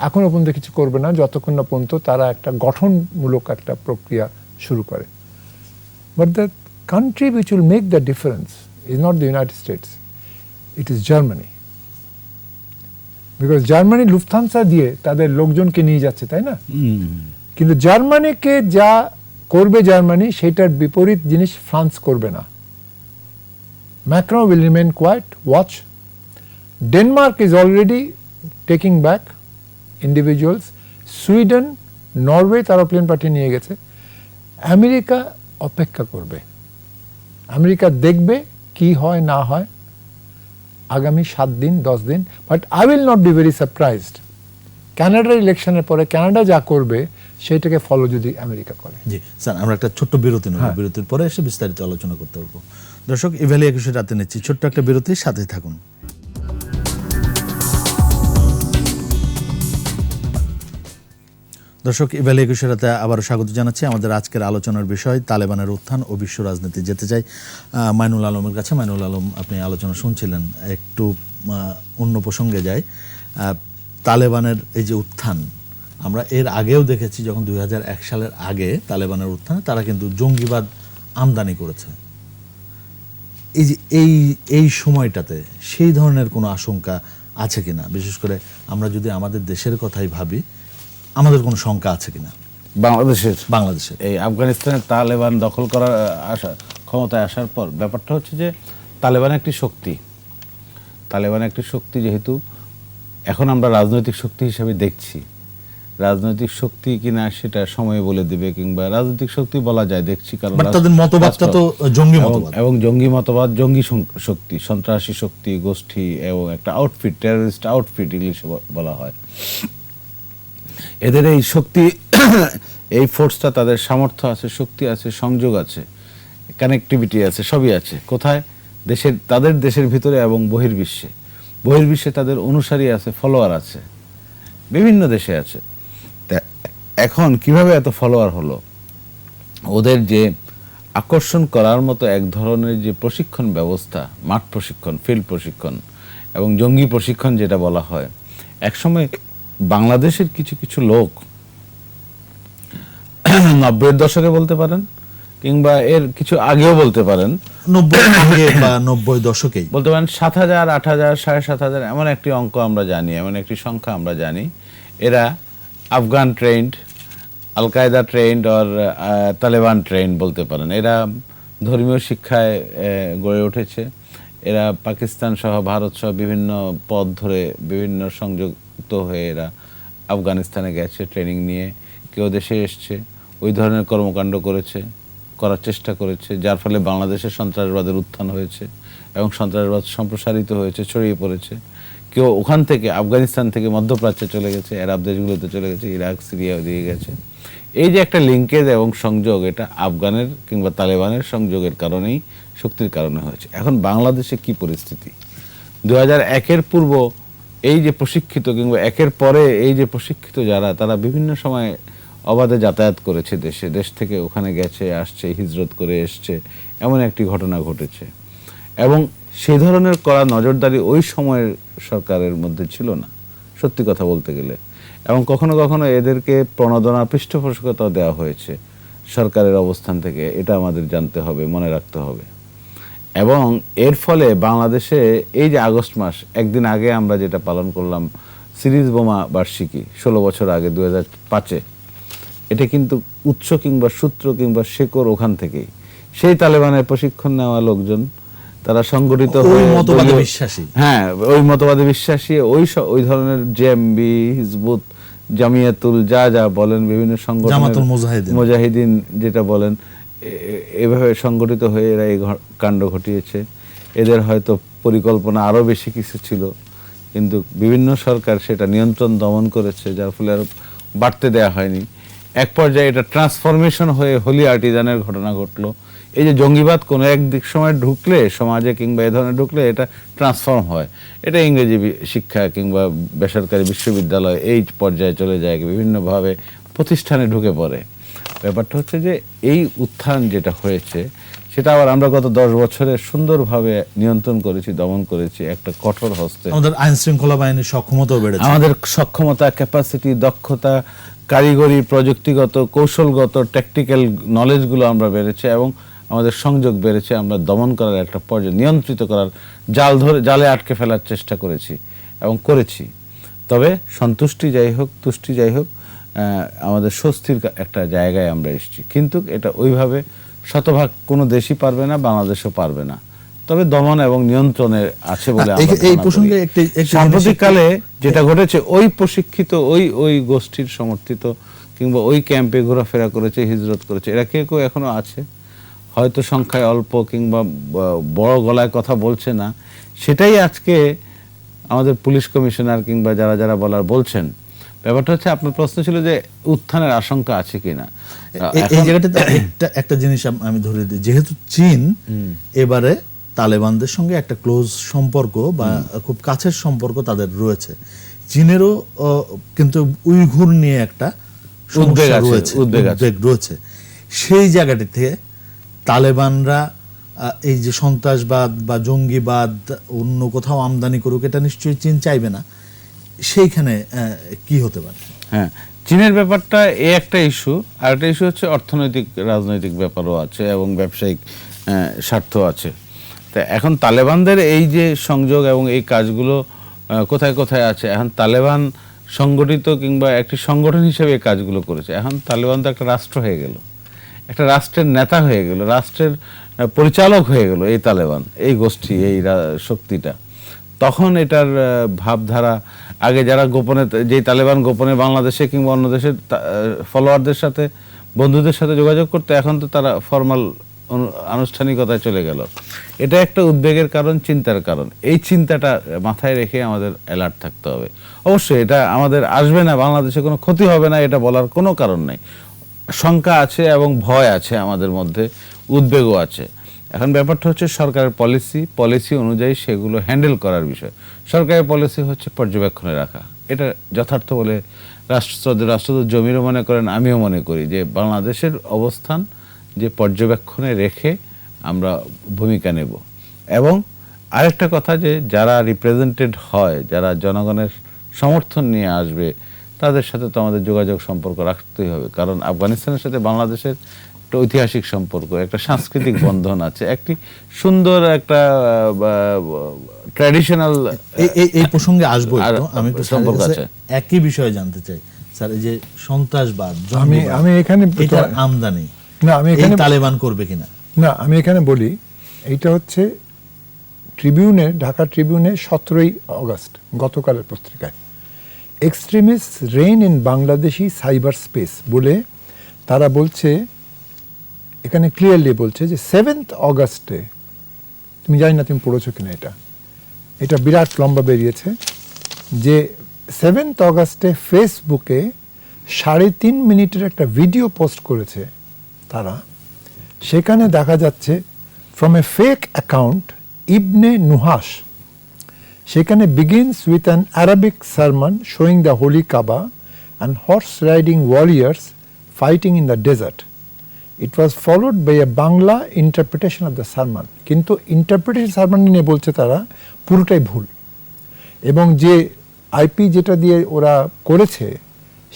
এখনো পর্যন্ত কিছু করবে না যতক্ষণ না পর্যন্ত তারা একটা গঠনমূলক একটা প্রক্রিয়া শুরু করে। But the country which will make the difference is not the United states, it is Germany, because Germany Lufthansa দিয়ে তাদের লোকজনকে নিয়ে যাচ্ছে, তাই না? কিন্তু জার্মানিকে যা করবে জার্মানি সেটার বিপরীত জিনিস ফ্রান্স করবে না। Macron will remain quiet, watch. Denmark is already taking back individuals. Sweden, Norway তারা প্লেন পাঠিয়ে নিয়ে গেছে। আমেরিকা অপেক্ষা করবে, আমেরিকা দেখবে কি হয় না হয় আগামী 7 দিন 10 দিন। But I will not be very surprised কানাডার ইলেকশনের পরে কানাডা যা করবে সেটাকে ফলো যদি আমেরিকা করে। জি স্যার, আমরা একটা ছোট্ট বিরতি নেব, বিরতির পরে এসে বিস্তারিত আলোচনা করতে পারবো। দর্শক, ইভ্যালি 21 রাতে নিচ্ছি ছোট্ট একটা বিরতির সাথে থাকুন। দর্শক, ইভ্যালি 21 রাতে আবারও স্বাগত জানাচ্ছি। আমাদের আজকের আলোচনার বিষয় তালেবানের উত্থান ও বিশ্ব রাজনীতি। যেতে চাই মাইনুল আলমের কাছে। মাইনুল আলম, আপনি আলোচনা শুনছিলেন, একটু অন্য প্রসঙ্গে যাই। তালেবানের এই যে উত্থান, আমরা এর আগেও দেখেছি যখন 2001 সালের আগে তালেবানের উত্থানে তারা কিন্তু জঙ্গিবাদ আমদানি করেছে, এই যে এই সময়টাতে সেই ধরনের কোনো আশঙ্কা আছে কিনা? বিশেষ করে আমরা যদি আমাদের দেশের কথাই ভাবি, আমাদের কোনো শঙ্কা আছে কিনা বাংলাদেশের? এই আফগানিস্তানের তালেবান দখল করার ক্ষমতায় আসার পর ব্যাপারটা হচ্ছে যে তালেবান একটি শক্তি, যেহেতু এখন আমরা রাজনৈতিক শক্তি হিসেবে দেখছি, রাজনৈতিক শক্তি কিনা সেটা সময় বলে দেবে, কিংবা রাজনৈতিক শক্তি বলা যায় দেখছি, কারণ তাদের মতবাদটা তো জঙ্গি মতবাদ, এবং জঙ্গি মতবাদ, জঙ্গি শক্তি, সন্ত্রাসী শক্তি, গোষ্ঠী এবং একটা আউটফিট, টেররিস্ট আউটফিট ইংলিশে বলা হয়। এদের এই শক্তি, এই ফোর্সটা, তাদের সামর্থ্য আছে, শক্তি আছে, সংযোগ আছে, কানেক্টিভিটি আছে, সবই আছে। কোথায়? তাদের দেশের ভিতরে এবং বহির্বিশ্বে তাদের অনুসারী আছে, ফলোয়ার আছে, বিভিন্ন দেশে আছে। এখন কিভাবে এত ফলোয়ার হলো? ওদের যে আকর্ষণ করার মতো এক ধরনের যে প্রশিক্ষণ ব্যবস্থা, মাঠ প্রশিক্ষণ, ফিল্ড প্রশিক্ষণ এবং জঙ্গি প্রশিক্ষণ যেটা বলা হয়, একসময় বাংলাদেশের কিছু কিছু লোক 90-এর দশকে বলতে পারেন, কিংবা এর কিছু আগেও বলতে পারেন, 90 দশকেই বলতে পারেন 7,000, 8,000, 7,500 এমন একটি অঙ্ক আমরা জানি, এমন একটি সংখ্যা আমরা জানি। এরা আফগান ট্রেন্ড, আল কায়দা ট্রেন্ড আর তালেবান ট্রেন্ড বলতে পারেন। এরা ধর্মীয় শিক্ষায় গড়ে উঠেছে। এরা পাকিস্তান সহ, ভারত সহ বিভিন্ন পথ ধরে, বিভিন্ন সংযুক্ত হয়ে এরা আফগানিস্তানে গেছে ট্রেনিং নিয়ে। কেউ দেশে এসছে, ওই ধরনের কর্মকাণ্ড করার চেষ্টা করেছে, যার ফলে বাংলাদেশের সন্ত্রাসবাদের উত্থান হয়েছে এবং সন্ত্রাসবাদ সম্প্রসারিত হয়েছে, ছড়িয়ে পড়েছে। কেউ ওখান থেকে, আফগানিস্তান থেকে মধ্যপ্রাচ্যে চলে গেছে, আরব দেশগুলোতে চলে গেছে, ইরাক, সিরিয়া দিয়ে গেছে। এই যে একটা লিঙ্কেজ এবং সংযোগ, এটা আফগানের কিংবা তালেবানের সংযোগের কারণেই, শক্তির কারণে হয়েছে। এখন বাংলাদেশে কি পরিস্থিতি? 2001-এর পূর্ব এই যে প্রশিক্ষিত, কিংবা একের পরে এই যে প্রশিক্ষিত যারা, তারা বিভিন্ন সময় অবাধে যাতায়াত করেছে দেশ থেকে ওখানে গেছে, আসছে, হিজরত করে এসছে, এমন একটি ঘটনা ঘটেছে। এবং সেই ধরনের করা নজরদারি ওই সময়ের সরকারের মধ্যে ছিল না, সত্যি কথা বলতে গেলে। এবং কখনো কখনো এদেরকে প্রণোদনা, পৃষ্ঠপোষকতা দেওয়া হয়েছে সরকারের অবস্থান থেকে, এটা আমাদের জানতে হবে, মনে রাখতে হবে। এবং এর ফলে বাংলাদেশে এই যে আগস্ট মাস, একদিন আগে আমরা যেটা পালন করলাম সিরিজ বোমা বার্ষিকী, 16 বছর আগে 2005-এ, এটা কিন্তু উৎস কিংবা সূত্র কিংবা শেকড় ওখান থেকেই। সেই তালেবানের প্রশিক্ষণ নেওয়া লোকজন, তারা সংগঠিত হয়ে মতবাদে বিশ্বাসী, হ্যাঁ, ওই মতবাদে বিশ্বাসী, ওই ধরনের জেএমবি, হিজবুত, জামিয়াতুল, যা বলেন, বিভিন্ন সংগঠন, জামাতুল মুজাহিদিন যেটা বলেন, এভাবে সংগঠিত হয়ে এরা এই কাণ্ড ঘটিয়েছে। এদের হয়তো পরিকল্পনা আরো বেশি কিছু ছিল, কিন্তু বিভিন্ন সরকার সেটা নিয়ন্ত্রণ, দমন করেছে, যার ফলে আর বাড়তে দেয়া হয়নি। এক পর্যায়ে এটা ট্রান্সফরমেশন হয়ে হোলি আর্টিজানের ঘটনা ঘটলো। এই যে জঙ্গিবাদ কোনো একদিক সময় ঢুকলে সমাজে, কিংবা এ ধরনের ঢুকলে এটা ট্রান্সফর্ম হয়, এটা ইংরেজি শিক্ষা কিংবা বেসরকারি বিশ্ববিদ্যালয় এই পর্যায়ে চলে যায়, বিভিন্নভাবে প্রতিষ্ঠানে ঢুকে পড়ে। ব্যাপারটা হচ্ছে যে এই উত্থান যেটা হয়েছে, সেটা আবার আমরা গত 10 বছরে সুন্দরভাবে নিয়ন্ত্রণ করেছি, দমন করেছি একটা কঠোর হস্তে। আমাদের আইন শৃঙ্খলা বাহিনীর সক্ষমতাও বেড়েছে, আমাদের সক্ষমতা, ক্যাপাসিটি, দক্ষতা, কারিগরি, প্রযুক্তিগত, কৌশলগত, ট্যাকটিক্যাল নলেজগুলো আমরা বেড়েছে, এবং আমাদের সংযোগ বেড়েছে। আমরা দমন করার একটা পর্যায়ে, নিয়ন্ত্রিত করার, জালে আটকে ফেলার চেষ্টা করেছি এবং করেছি। তবে সন্তুষ্টি যাই হোক, তুষ্টি যাই হোক, আমাদের স্বস্তির একটা জায়গায় আমরা এসেছি। কিন্তু এটা ওইভাবে শতভাগ কোনো দেশই পারবে না, বাংলাদেশও পারবে না। তবে দমন এবং নিয়ন্ত্রণে আছে বলে এই প্রসঙ্গে সাম্প্রতিককালে যেটা ঘটেছে, ওই প্রশিক্ষিত, ওই গোষ্ঠীর সমর্থিত, কিংবা ওই ক্যাম্পে ঘোরাফেরা করেছে, হিজরত করেছে, এরা কেউ এখনো আছে, হয়তো সংখ্যায় অল্প, কিংবা বড় গলায় কথা বলছে না। সেটাই আজকে আমাদের পুলিশ কমিশনার কিংবা যারা বলার বলছেন। ব্যাপারটা হচ্ছে, আপনার প্রশ্ন ছিল যে উত্থানের আশঙ্কা আছে কিনা। এই জায়গাটাতে একটা জিনিস আমি ধরে দিই, যেহেতু চীন এবারে তালেবানদের সঙ্গে একটা ক্লোজ সম্পর্ক বা খুব কাছের সম্পর্ক তাদের রয়েছে, চীনেরও কিন্তু উইঘুর নিয়ে একটা উদ্বেগ রয়েছে। সেই জায়গাটি থেকে তালেবানরা এই যে সন্ত্রাসবাদ বা জঙ্গিবাদ অন্য কোথাও আমদানি করুক, এটা নিশ্চয়ই চীন চাইবে না। সেইখানে কি হতে পারে? হ্যাঁ, চীনের ব্যাপারটা একটা ইস্যু, আর একটা ইস্যু হচ্ছে অর্থনৈতিক রাজনৈতিক ব্যাপারও আছে এবং ব্যবসায়িক স্বার্থ আছে। তা এখন তালেবানদের এই যে সংযোগ এবং এই কাজগুলো কোথায় কোথায় আছে, এখন তালেবান সংগঠিত কিংবা একটি সংগঠন হিসেবে এই কাজগুলো করেছে। এখন তালেবান তো একটা রাষ্ট্র হয়ে গেল, একটা রাষ্ট্রের নেতা হয়ে গেল, রাষ্ট্রের পরিচালক হয়ে গেল এই তালেবান, এই গোষ্ঠী, এই শক্তিটা। তখন এটার ভাবধারা, আগে যারা গোপনে, যেই তালেবান গোপনে বাংলাদেশে কিংবা অন্য দেশের ফলোয়ারদের সাথে, বন্ধুদের সাথে যোগাযোগ করতে, এখন তো তারা ফর্মাল আনুষ্ঠানিকতায় চলে গেল। এটা একটা উদ্বেগের কারণ, চিন্তার কারণ। এই চিন্তাটা মাথায় রেখে আমাদের অ্যালার্ট থাকতে হবে। অবশ্যই এটা আমাদের আসবে না, বাংলাদেশে কোনো ক্ষতি হবে না, এটা বলার কোনো কারণ নেই। শঙ্কা আছে এবং ভয় আছে আমাদের মধ্যে, উদ্বেগও আছে। এখন ব্যাপারটা হচ্ছে সরকারের পলিসি অনুযায়ী সেগুলো হ্যান্ডেল করার বিষয়। সরকারের পলিসি হচ্ছে পর্যবেক্ষণে রাখা, এটা যথার্থ বলে রাষ্ট্রদূত জমিরও মনে করেন, আমিও মনে করি যে বাংলাদেশের অবস্থান যে পর্যবেক্ষণে রেখে আমরা ভূমিকা নেব। এবং আরেকটা কথা, যে যারা রিপ্রেজেন্টেড হয়, যারা জনগণের সমর্থন নিয়ে আসবে, তাদের সাথে তো আমাদের যোগাযোগ সম্পর্ক রাখতেই হবে। কারণ আফগানিস্তানের সাথে বাংলাদেশের একটা ঐতিহাসিক সম্পর্ক, একটা সাংস্কৃতিক বন্ধন আছে, একটি সুন্দর একটা ট্র্যাডিশনাল। এই প্রসঙ্গে আসবো একটু। আমি একটু সম্পর্ক স্যারের আছে। কাছে একই বিষয়ে জানতে চাই স্যার, এই যে সন্ত্রাসবাদ, আমি এখানে এটার আমদানি না, আমি এই এখানে তালেবান করবে কিনা? না, আমি এখানে বলি, এইটা হচ্ছে ট্রিবিউনে, ঢাকা ট্রিবিউনে 17ই আগস্ট গতকালের পত্রিকায়, extremist rain in Bangladeshi cyber space বলে তারা বলছে, এখানে ক্লিয়ারলি বলছে যে 7th অগস্টে, তুমি জানি না তুমি পড়েছো কিনা, এটা বিরাট লম্বা বেরিয়েছে, যে 7th অগস্টে ফেসবুকে 3.5 মিনিটের একটা ভিডিও পোস্ট করেছে তারা। সেখানে দেখা যাচ্ছে ফ্রম এ ফেক অ্যাকাউন্ট ইবনে নুহাস, সেখানে begins with an Arabic sermon showing the holy Kaaba and horse riding warriors fighting in the desert. It was followed by a Bangla interpretation of the sermon. কিন্তু interpretation সারমন নিয়ে বলছে তারা পুরোটাই ভুল, এবং যে IP যেটা দিয়ে ওরা করেছে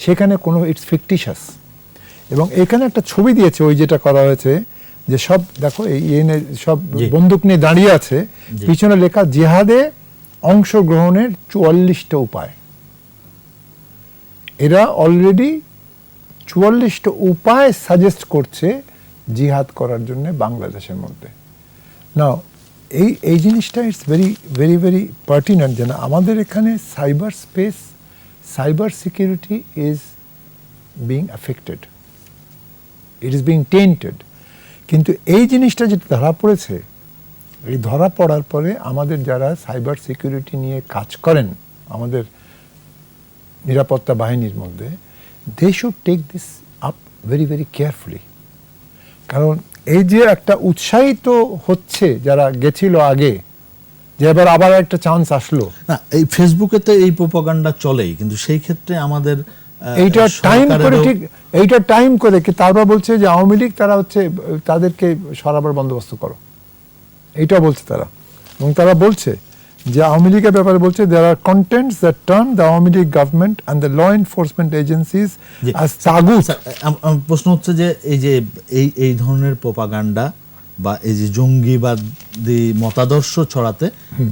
সেখানে কোনো ইটস ফিকটিশাস। এবং এখানে একটা ছবি দিয়েছে, ওই যেটা করা হয়েছে, যে সব দেখো এই সব বন্দুক নিয়ে দাঁড়িয়ে আছে, পিছনে লেখা জিহাদে অংশগ্রহণের 44টা উপায়। এরা অলরেডি 44টা উপায় সাজেস্ট করছে জিহাদ করার জন্য বাংলাদেশের মধ্যে। নাও এই জিনিসটা it's very very very pertinent, যে না আমাদের এখানে cyber space, cyber security is being affected, it is being tainted. কিন্তু এই জিনিসটা যেটা ধরা পড়েছে, এই ধরা পড়ার পরে আমাদের যারা সাইবার সিকিউরিটি নিয়ে কাজ করেন আমাদের নিরাপত্তা বাহিনীর মধ্যে, they should take this up very very carefully. কারণ এই যে একটা উৎসাহিত হচ্ছে যারা গেছিল আগে, যে এবার আবার একটা চান্স আসলো, না এই ফেসবুকে তো এই প্রোপাগান্ডা চলেই, কিন্তু সেই ক্ষেত্রে আমাদের এইটা টাইম করে, ঠিক এইটা টাইম করে কি তারপর বলছে যে আওয়ামী লীগ তারা হচ্ছে তাদেরকে সরাবার বন্দোবস্ত করো, এইটা বলছে তারা। এবং তারা বলছে যে আওয়ামী লীগের ব্যাপারে বলছে there are contents that turn the Awami League government and the law enforcement agencies as তাগুত। প্রশ্ন হচ্ছে যে এই ধরনের প্রোপাগান্ডা বা এই যে জঙ্গিবাদী মতাদর্শ ছড়াতে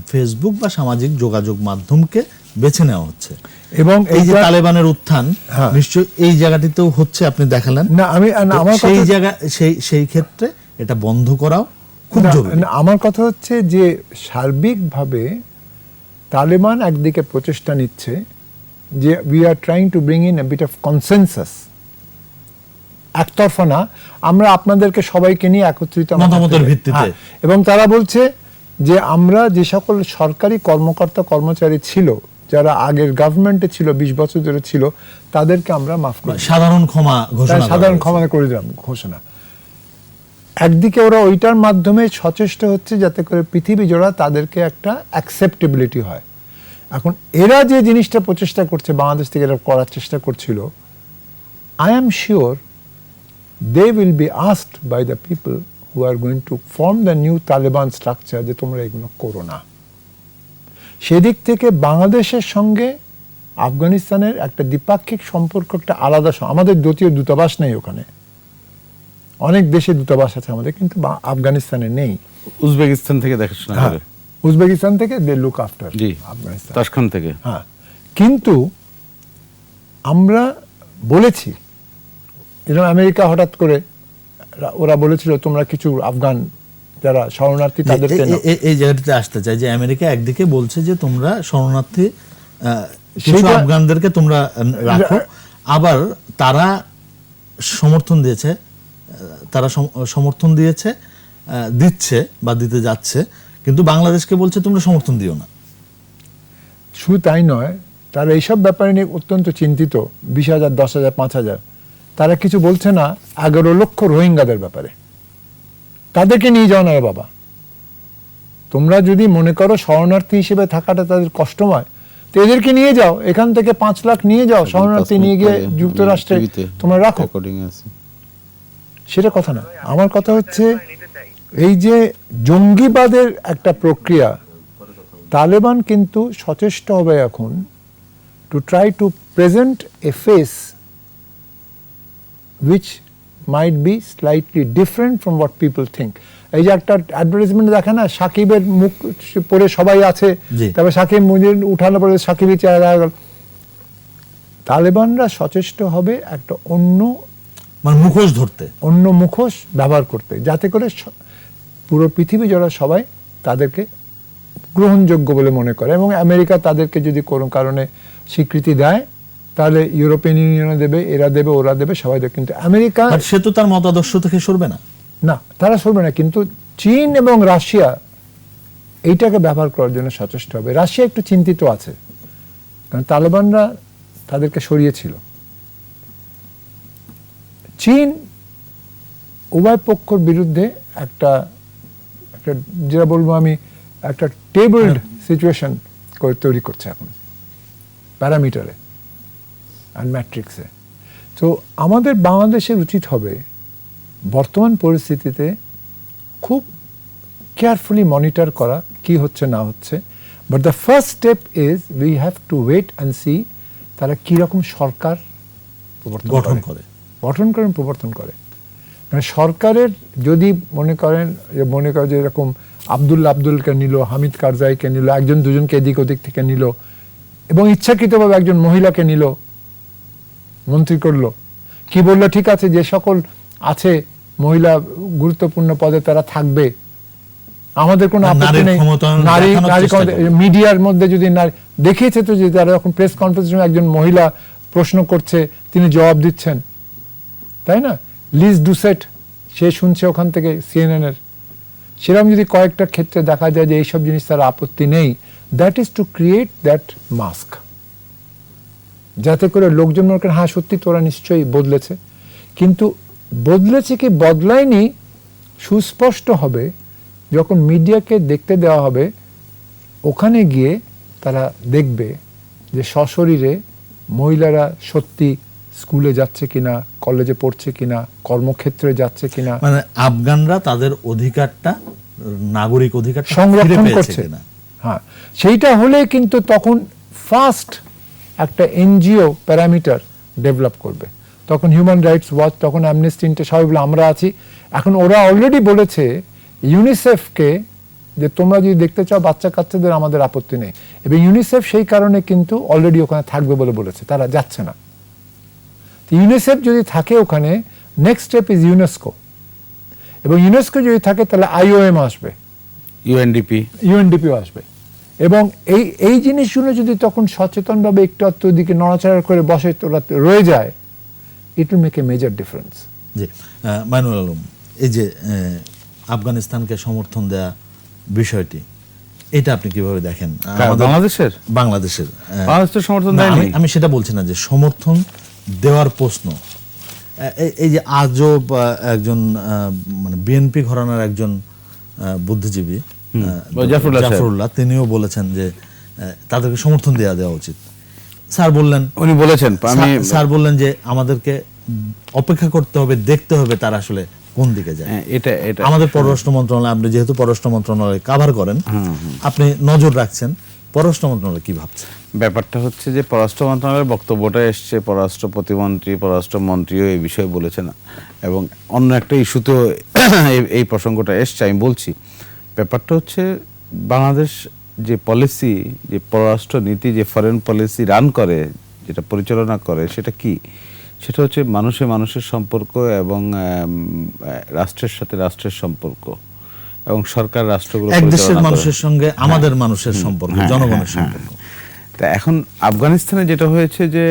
ফেসবুক বা সামাজিক যোগাযোগ মাধ্যমকে বেছে নেওয়া হচ্ছে, এবং এই যে তালেবানের উত্থান নিশ্চয়ই এই জায়গাটিতেও হচ্ছে, আপনি দেখালেন না। আমার সেই জায়গা সেই ক্ষেত্রে এটা বন্ধ করাও খুব জরুরি। আমার কথা হচ্ছে যে সার্বিকভাবে তালেবান একদিকে প্রচেষ্টা নিচ্ছে যে we are trying to bring in a bit of consensus, একতরফা না, আমরা আপনাদেরকে সবাইকে নিয়ে একত্রিত মতামতের ভিত্তিতে। এবং তারা বলছে যে আমরা যে সকল সরকারি কর্মকর্তা কর্মচারী ছিল, যারা আগের গভর্নমেন্টে ছিল, 20 বছর ধরে ছিল, তাদেরকে আমরা মাফ করি, সাধারণ ক্ষমা করে দিলাম ঘোষণা। একদিকে ওরা ওইটার মাধ্যমে সচেষ্ট হচ্ছে যাতে করে পৃথিবী জোড়া তাদেরকে একটা অ্যাকসেপ্টেবিলিটি হয়। এখন এরা যে জিনিসটা প্রচেষ্টা করছে, বাংলাদেশ থেকে এরা করার চেষ্টা করছিল, I am sure they will be asked by the people who are going to form the new Taliban structure যে তোমরা এগুলো করো না। সেদিক থেকে বাংলাদেশের সঙ্গে আফগানিস্তানের একটা দ্বিপাক্ষিক সম্পর্ক একটা আলাদা আমাদের দ্বিতীয় দূতাবাস নেই ওখানে, অনেক দেশে দূতাবাস আছে আমাদের, কিন্তু আফগানিস্তানে নেই। উজবেকিস্তান থেকে দেখাশোনা হ্যাঁ, করে, উজবেকিস্তান থেকে দে লুক আফটার জি, আফগানিস্তান। তাশখান থেকে। হ্যাঁ, কিন্তু আমরা বলেছি, যেরকম আমেরিকা হঠাৎ করে ওরা বলেছিল তোমরা কিছু আফগান যারা শরণার্থী তাদেরকে নাও। এই জায়গাটাতে আসতে চাই যে আমেরিকা একদিকে বলছে যে তোমরা শরণার্থী কিছু সেইটা- আফগানদেরকে তোমরা রাখো, আবার তারা সমর্থন দিয়েছে, দিচ্ছে বা দিতে যাচ্ছে, কিন্তু বাংলাদেশকে বলছে তোমরা সমর্থন দিও না। শুধু তাই নয়, তারা এইসব ব্যাপারে নিয়ে অত্যন্ত চিন্তিত। 20,000, 10,000, 5,000, তারা কিছু বলছে না 11 লক্ষ রোহিঙ্গাদের ব্যাপারে। তাদেরকে নিয়ে যাও না রে বাবা, তোমরা যদি মনে করো শরণার্থী হিসেবে থাকাটা তাদের কষ্টময়, তো এদেরকে নিয়ে যাও, এখান থেকে 5 লাখ নিয়ে যাও, শরণার্থী নিয়ে গিয়ে যুক্তরাষ্ট্রে তোমরা রাখো। সেটা কথা না, আমার কথা হচ্ছে এই যে জঙ্গিবাদের একটা প্রক্রিয়া, তালেবান কিন্তু সচেষ্ট হবে এখন to try to present A face which might be slightly different from what people think. এই যে একটা অ্যাডভার্টাইজমেন্ট দেখে না, সাকিবের মুখ পরে সবাই আছে, জি। তবে সাকিব মুজির উঠানোর পরে সাকিবের চেহারা দেখা গেল। তালেবানরা সচেষ্ট হবে একটা মানে মুখোশ ধরতে, অন্য মুখোশ ব্যবহার করতে, যাতে করে পুরো পৃথিবী জোড়া সবাই তাদেরকে গ্রহণযোগ্য বলে মনে করে। এবং আমেরিকা তাদেরকে যদি কোনো কারণে স্বীকৃতি দেয়, তাহলে ইউরোপিয়ান ইউনিয়নে দেবে, এরা দেবে, ওরা দেবে, সবাই দেবে। কিন্তু আমেরিকা বাট সে তো তার মতাদর্শ থেকে সরবে না। না, তারা সরবে না। কিন্তু চীন এবং রাশিয়া এইটাকে ব্যবহার করার জন্য সচেষ্ট হবে। রাশিয়া একটু চিন্তিত আছে, কারণ তালেবানরা তাদেরকে সরিয়েছিল। চীন উভয় পক্ষের বিরুদ্ধে একটা যেটা বলবো আমি, একটা টেবলড সিচুয়েশন তৈরি করছে এখন প্যারামিটারে আর ম্যাট্রিক্সে। তো আমাদের বাংলাদেশের উচিত হবে বর্তমান পরিস্থিতিতে খুব কেয়ারফুলি মনিটর করা কি হচ্ছে না হচ্ছে। But the first step is we have to wait and see তারা কীরকম সরকার গঠন করে। প্রবর্তন করে। মানে সরকারের যদি মনে করেন যে এরকম আব্দুলকে নিল, হামিদ কারজাইকে নিল, একজন দুজনকে এদিক ওদিক থেকে নিল, এবং ইচ্ছাকৃতভাবে একজন মহিলাকে নিল, মন্ত্রী করলো, কি বললো ঠিক আছে যে সকল আছে মহিলা গুরুত্বপূর্ণ পদে তারা থাকবে, আমাদের কোনো আপত্তি নেই। নারী মিডিয়ার মধ্যে যদি নারী দেখিয়েছে তো, যে তারা যখন প্রেস কনফারেন্সে একজন মহিলা প্রশ্ন করছে তিনি জবাব দিচ্ছেন, তাই না? লিজ ডুসেট সে শুনছে ওখান থেকে CNN এর। সেরকম যদি কয়েকটা ক্ষেত্রে দেখা যায় যে এইসব জিনিস তার আপত্তি নেই, that is to create that mask, যাতে করে লোকজন মনে করেন হ্যাঁ সত্যি তোরা নিশ্চয়ই বদলেছে। কিন্তু বদলেছে কি বদলায়নি সুস্পষ্ট হবে যখন মিডিয়াকে দেখতে দেওয়া হবে। ওখানে গিয়ে তারা দেখবে যে সশরীরে মহিলারা সত্যি স্কুলে যাচ্ছে কিনা, কলেজে পড়ছে কিনা, কর্মক্ষেত্রে যাচ্ছে কিনা, মানে আফগানরা তাদের অধিকারটা, নাগরিক অধিকারটা সংরক্ষণ ফিরে পেয়েছে করছে। কিনা। হ্যাঁ, সেইটা হলে কিন্তু তখন ফার্স্ট একটা NGO প্যারামিটার ডেভেলপ করবে। তখন হিউম্যান রাইটস ওয়াচ, তখন অ্যামনেস্টি ইন্টারন্যাশনাল, সবাই বলে আমরা আছি। এখন ওরা অলরেডি বলেছে ইউনিসেফকে যে তোমরা যদি দেখতে চাও বাচ্চা কাচ্চাদের, আমাদের আপত্তি নেই। এবং ইউনিসেফ সেই কারণে কিন্তু অলরেডি ওখানে থাকবে বলে বলেছে, তারা যাচ্ছে না। ইউনিসেফ যদি থাকে ওখানে, নেক্সট স্টেপ ইজ ইউনেস্কো, এবং ইউনেস্কো যদি থাকে তাহলে IOM আসবে, UNDP আসবে। এবং এই জিনিসগুলো যদি তখন সচেতনভাবে একটু দিকে নড়াচড়া করে বসে তোরা রয়ে যায়, it will make a major difference. জি, মাইনুল আলম, এই যে আফগানিস্তানকে সমর্থন দেয়া বিষয়টি, এটা আপনি কিভাবে দেখেন? বাংলাদেশের সমর্থন না, দেয়নি। আমি সেটা বলছি না যে সমর্থন দেওয়ার প্রশ্ন। এই যে আজব একজন মানে বিএনপি ঘরানার একজন বুদ্ধিজীবী জাফরুল্লাহ, তিনিও বলেছেন যে তাদেরকে সমর্থন দেওয়া উচিত। স্যার বললেন যে আমাদেরকে অপেক্ষা করতে হবে, দেখতে হবে তারা আসলে কোন দিকে যায়। আমাদের পররাষ্ট্র মন্ত্রণালয়, আপনি যেহেতু পররাষ্ট্র মন্ত্রণালয় কভার করেন, আপনি নজর রাখছেন পররাষ্ট্র মন্ত্রণালয় কি ভাবছে? ব্যাপারটা হচ্ছে যে পররাষ্ট্র মন্ত্রণালয়ের বক্তব্যটা এসছে, পররাষ্ট্র প্রতিমন্ত্রী, পররাষ্ট্রমন্ত্রীও এই বিষয়ে বলেছে না, এবং অন্য একটা ইস্যুতেও এই প্রসঙ্গটা এসছে। আমি বলছি, ব্যাপারটা হচ্ছে বাংলাদেশ যে পলিসি, যে পররাষ্ট্র নীতি, যে ফরেন পলিসি রান করে, যেটা পরিচালনা করে, সেটা কি? সেটা হচ্ছে মানুষের সম্পর্ক এবং রাষ্ট্রের সাথে রাষ্ট্রের সম্পর্ক, এবং সরকার রাষ্ট্রগুলো এক দেশের পরিচালনা করে। মানুষের সঙ্গে আমাদের মানুষের সম্পর্ক, জনগণের সম্পর্ক। তা এখন আফগানিস্তানে যেটা হয়েছে যে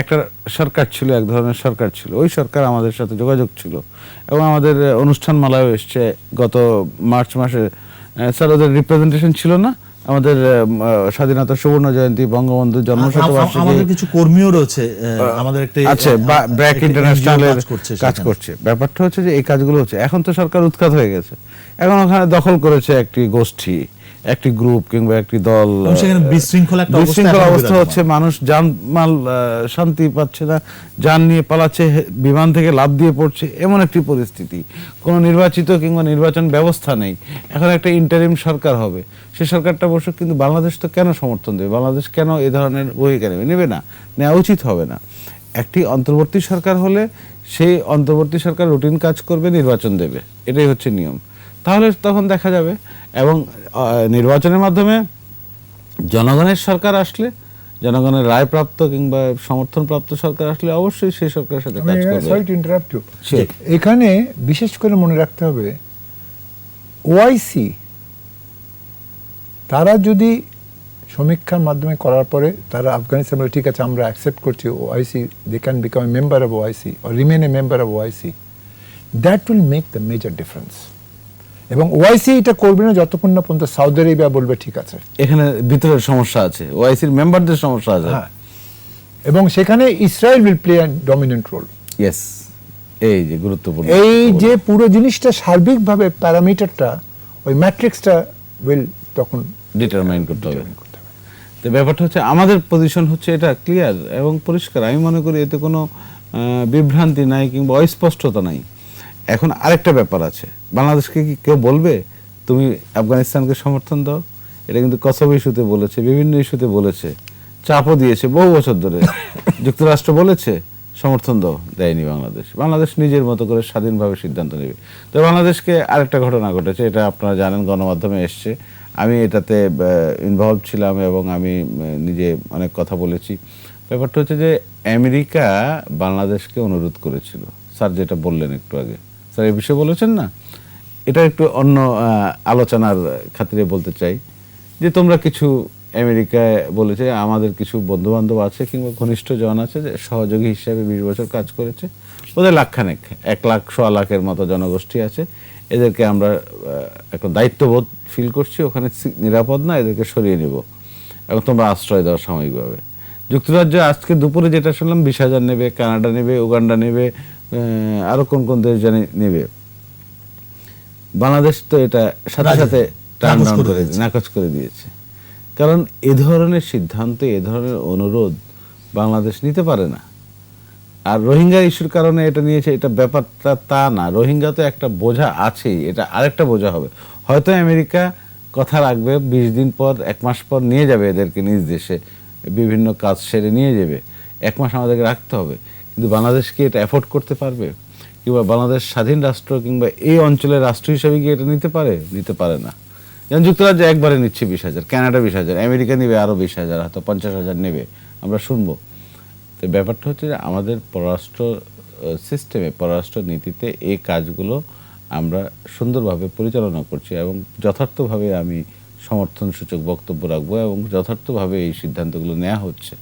একটা সরকার ছিল, এক ধরনের সরকার ছিল, ওই সরকার আমাদের সাথে যোগাযোগ ছিল, এবং আমাদের অনুষ্ঠান মালায়ও এসছে গত মার্চ মাসে। স্যার, ওদের রিপ্রেজেন্টেশন ছিল না আমাদের স্বাধীনতা সুবর্ণ জয়ন্তী, বঙ্গবন্ধু জন্মশতবার্ষিকী। আমাদের কিছু কর্মীও রয়েছে, আমাদের একটা আছে, ব্র্যাক ইন্টারন্যাশনালের কাজ সেখানে। করছে। ব্যাপারটা হচ্ছে যে এই কাজগুলো হচ্ছে, এখন তো সরকার উৎখাত হয়ে গেছে, এখন ওখানে দখল করেছে একটি গোষ্ঠী, একটি গ্রুপ কিংবা একটি দল, এবং সেখানে বিশৃঙ্খল একটা বিশৃঙ্খল অবস্থা হচ্ছে, মানুষ জানমাল শান্তি পাচ্ছে না, যান নিয়ে পালাচ্ছে, বিমান থেকে লাফ দিয়ে পড়ছে, এমন একটি পরিস্থিতি। কোনো নির্বাচিত কিংবা নির্বাচন ব্যবস্থা নেই। এখন একটা ইন্টারিম সরকার হবে, সে সরকারটা বসুক, কিন্তু বাংলাদেশ তো কেন সমর্থন দেবে? বাংলাদেশ কেন এ ধরনের ভূমিকা নেবে না? নেওয়া উচিত হবে না। একটি অন্তর্বর্তী সরকার হলে সেই অন্তর্বর্তী সরকার রুটিন কাজ করবে, নির্বাচন দেবে, এটাই হচ্ছে নিয়ম। তাহলে তখন দেখা যাবে, এবং নির্বাচনের মাধ্যমে জনগণের সরকার আসলে, জনগণের রায়প্রাপ্ত কিংবা সমর্থনপ্রাপ্ত সরকার আসলে অবশ্যই সেই সরকারের সাথে কাজ করবে। Sorry to interrupt you, Sure. এখানে বিশেষ করে মনে রাখতে হবে ওআইসি তারা যদি সমীক্ষার মাধ্যমে করার পরে তারা আফগানিস্তান বলে ঠিক আছে আমরা অ্যাকসেপ্ট করছি OIC, they can become a member of OIC or remain a member of OIC, that will make the major difference. এবং ওআইসি এটা করবে না যতক্ষণ না পর্যন্ত সাউদি আরেবিয়া বলবে ঠিক আছে। এখানে ভিতরের সমস্যা আছে, ওআইসির মেম্বারদের সমস্যা আছে। হ্যাঁ, এবং সেখানে Israel will play a dominant role. Yes, এই যে গুরুত্বপূর্ণ, এই যে পুরো জিনিসটা সার্বিকভাবে প্যারামিটারটা, ওই ম্যাট্রিক্সটা উইল তখন ডিটারমাইন করতে হবে। তো ব্যাপারটা হচ্ছে আমাদের পজিশন হচ্ছে এটা ক্লিয়ার এবং পরিষ্কার। আমি মনে করি এতে কোনো বিভ্রান্তি নাই কিংবা অস্পষ্টতা নাই। এখন আরেকটা ব্যাপার আছে, বাংলাদেশকে কি কেউ বলবে তুমি আফগানিস্তানকে সমর্থন দাও? এটা কিন্তু কসব ইস্যুতে বলেছে, বিভিন্ন ইস্যুতে বলেছে, চাপও দিয়েছে বহু বছর ধরে। যুক্তরাষ্ট্র বলেছে সমর্থন দাও, দেয়নি বাংলাদেশ। বাংলাদেশ নিজের মতো করে স্বাধীনভাবে সিদ্ধান্ত নেবে। তো বাংলাদেশকে আরেকটা ঘটনা ঘটেছে, এটা আপনারা জানেন, গণমাধ্যমে এসছে, আমি এটাতে ইনভলভ ছিলাম এবং আমি নিজে অনেক কথা বলেছি। ব্যাপারটা হচ্ছে যে আমেরিকা বাংলাদেশকে অনুরোধ করেছিল, স্যার যেটা বললেন একটু আগে, স্যার এই বিষয়ে বলেছেন না, এটা একটু অন্য আলোচনার খাতিরে বলতে চাই যে তোমরা কিছু, আমেরিকায় বলেছে আমাদের কিছু বন্ধু বান্ধব আছে কিংবা ঘনিষ্ঠ জন আছে যে সহযোগী হিসেবে 20 বছর কাজ করেছে, ওদের লাখখানেক, 1 লাখ 1.25 লাখের মতো জনগোষ্ঠী আছে, এদেরকে আমরা একটা দায়িত্ববোধ ফিল করছি, ওখানে নিরাপদ না, এদেরকে সরিয়ে নেব এবং তোমরা আশ্রয় দাও সাময়িকভাবে। যুক্তরাজ্য আজকে দুপুরে যেটা শুনলাম 20,000 নেবে, কানাডা নেবে, উগান্ডা নেবে, আরো কোন কোন দেশ জানি নেবে। বাংলাদেশ তো এটা সাথে সাথে টার্ন ডাউন করে নাকচ করে দিয়েছে, কারণ এ ধরনের সিদ্ধান্ত, এ ধরনের অনুরোধ বাংলাদেশ নিতে পারে না। আর রোহিঙ্গা ইস্যুর কারণে এটা নিয়েছে, এটা ব্যাপারটা তা না। রোহিঙ্গা তো একটা বোঝা আছেই, এটা আরেকটা বোঝা হবে। হয়তো আমেরিকা কথা রাখবে, 20 দিন পর 1 মাস পর নিয়ে যাবে এদেরকে নিজ দেশে, বিভিন্ন কাজ সেরে নিয়ে যাবে, 1 মাস আমাদেরকে রাখতে হবে। কিন্তু বাংলাদেশ কি এটা অ্যাফোর্ড করতে পারবে? কিংবা বাংলাদেশ স্বাধীন রাষ্ট্র কিংবা এই অঞ্চলের রাষ্ট্র হিসেবে কি এটা নিতে পারে? নিতে পারে না। যেমন যুক্তরাজ্য একবারে নিচ্ছে 20,000, কানাডা 20,000, আমেরিকা নেবে আরো 20,000, হয়তো 50,000 নেবে, আমরা শুনবো। তো ব্যাপারটা হচ্ছে যে আমাদের পররাষ্ট্র সিস্টেমে, পররাষ্ট্র নীতিতে এই কাজগুলো আমরা সুন্দরভাবে পরিচালনা করছি এবং যথার্থভাবে আমি সমর্থনসূচক বক্তব্য রাখবো এবং যথার্থভাবে এই সিদ্ধান্তগুলো নেওয়া হচ্ছে।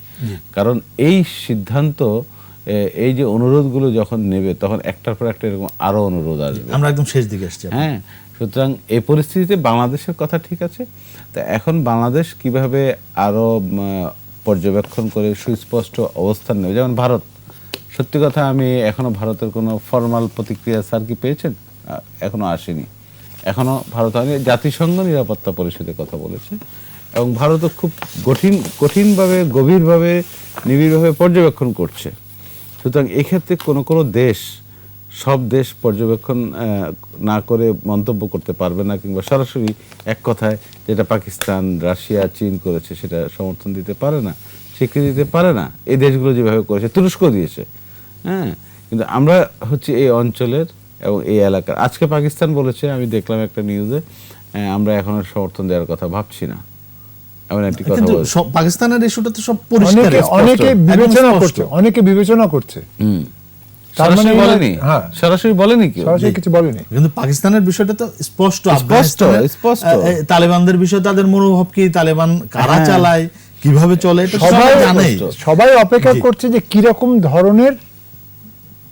কারণ এই সিদ্ধান্ত, এই যে অনুরোধগুলো যখন নেবে তখন একটার পর একটা এরকম আরো অনুরোধ আসবে। আমরা একদম শেষ দিকে আসছি। হ্যাঁ, সুতরাং এই পরিস্থিতিতে বাংলাদেশের কথা ঠিক আছে, তা এখন বাংলাদেশ কিভাবে আরো পর্যবেক্ষণ করে সুস্পষ্ট অবস্থান নেবে। যেমন ভারত, সত্যি কথা আমি এখনো ভারতের কোনো ফর্মাল প্রতিক্রিয়া স্যার কি পেয়েছেন? এখনো আসেনি, এখনো ভারত হয়নি। জাতিসংঘ নিরাপত্তা পরিষদে কথা বলেছে এবং ভারতও খুব কঠিনভাবে, গভীরভাবে, নিবিড়ভাবে পর্যবেক্ষণ করছে। সুতরাং এক্ষেত্রে কোনো কোনো দেশ সব দেশ পর্যবেক্ষণ না করে মন্তব্য করতে পারবে না, কিংবা সরাসরি এক কথায় যেটা পাকিস্তান, রাশিয়া, চীন করেছে সেটা সমর্থন দিতে পারে না, স্বীকৃতি দিতে পারে না। এই দেশগুলো যেভাবে করেছে, তুরস্ক দিয়েছে, হ্যাঁ। কিন্তু আমরা হচ্ছে এই অঞ্চলের এবং এই এলাকার। আজকে পাকিস্তান বলেছে, আমি দেখলাম একটা নিউজে, আমরা এখন আর সমর্থন দেওয়ার কথা ভাবছি না, এমন একটি কথা কিন্তু বলেছে। পাকিস্তানের ইস্যুটা তো সব পরিষ্কার, অনেকে বিবেচনা একদম করছে, স্পষ্ট। অনেকে বিবেচনা করছে। তার সরাসরি মানে বলেনি, হ্যাঁ, সরাসরি বলেনি কেউ। সরাসরি কিছু বলেনি। কিন্তু পাকিস্তানের বিষয়টা তো স্পষ্ট, স্পষ্ট, আফগানিস্তানের, স্পষ্ট। তালেবানদের বিষয়ে তাদের মনোভাব কি, তালেবান কারা হ্যাঁ। চালায়, কিভাবে চলে, এটা সবাই সবাই জানেই। সবাই অপেক্ষা জি। করছে যে কিরকম ধরনের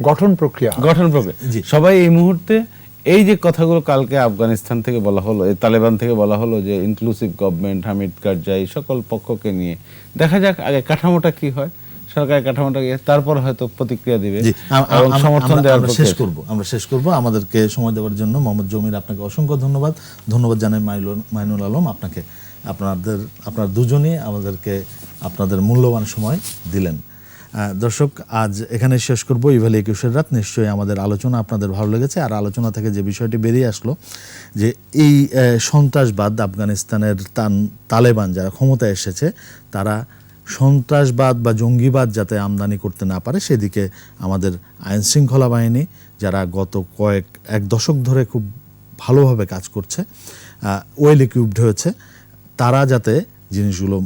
গঠন প্রক্রিয়া হবে। গঠন প্রক্রিয়া। জি। সবাই এই মুহূর্তে এই যে কথাগুলো কালকে আফগানিস্তান থেকে বলা হলো, এই তালেবান থেকে বলা হলো যে ইনক্লুসিভ গভর্নমেন্ট, হামিদ কারজাই, সকল পক্ষকে নিয়ে দেখা যাক আগে কাঠামোটা কি হয়, সরকারের কাঠামোটা কি, তারপর হয়তো প্রতিক্রিয়া দিবে জি, এবং সমর্থন দেওয়ার আমরা পক্ষে। আমরা শেষ করব। আমাদেরকে সময় দেওয়ার জন্য মোহাম্মদ জমির আপনাকে অসংখ্য ধন্যবাদ। ধন্যবাদ জানাই মাইনুল আলম আপনাকে। আপনার দুজনই আমাদেরকে আপনাদের মূল্যবান সময় দিলেন। দর্শক, আজ এখানে শেষ করব ইভ্যালি 21 রাত। নিশ্চয়ই আমাদের আলোচনা আপনাদের ভালো লেগেছে। আর আলোচনা থেকে যে বিষয়টি বেরিয়ে আসলো যে এই সন্ত্রাসবাদ, আফগানিস্তানের তালেবান যারা ক্ষমতায় এসেছে, তারা সন্ত্রাসবাদ বা জঙ্গিবাদ যাতে আমদানি করতে না পারে সেদিকে আমাদের আইন শৃঙ্খলা বাহিনী, যারা গত এক দশক ধরে খুব ভালোভাবে কাজ করছে, ওয়েল ইকুইপড হয়েছে, তারা যাতে জিনিসগুলো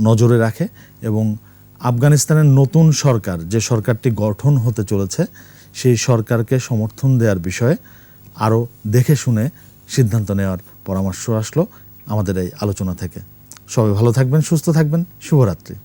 নজরে রাখে এবং আফগানিস্তানের নতুন সরকার, যে সরকারটি গঠন হতে চলেছে, সেই সরকারকে সমর্থন দেওয়ার বিষয়ে আরও দেখে শুনে সিদ্ধান্ত নেওয়ার পরামর্শ আসলো আমাদের এই আলোচনা থেকে। সবাই ভালো থাকবেন, সুস্থ থাকবেন। শুভরাত্রি।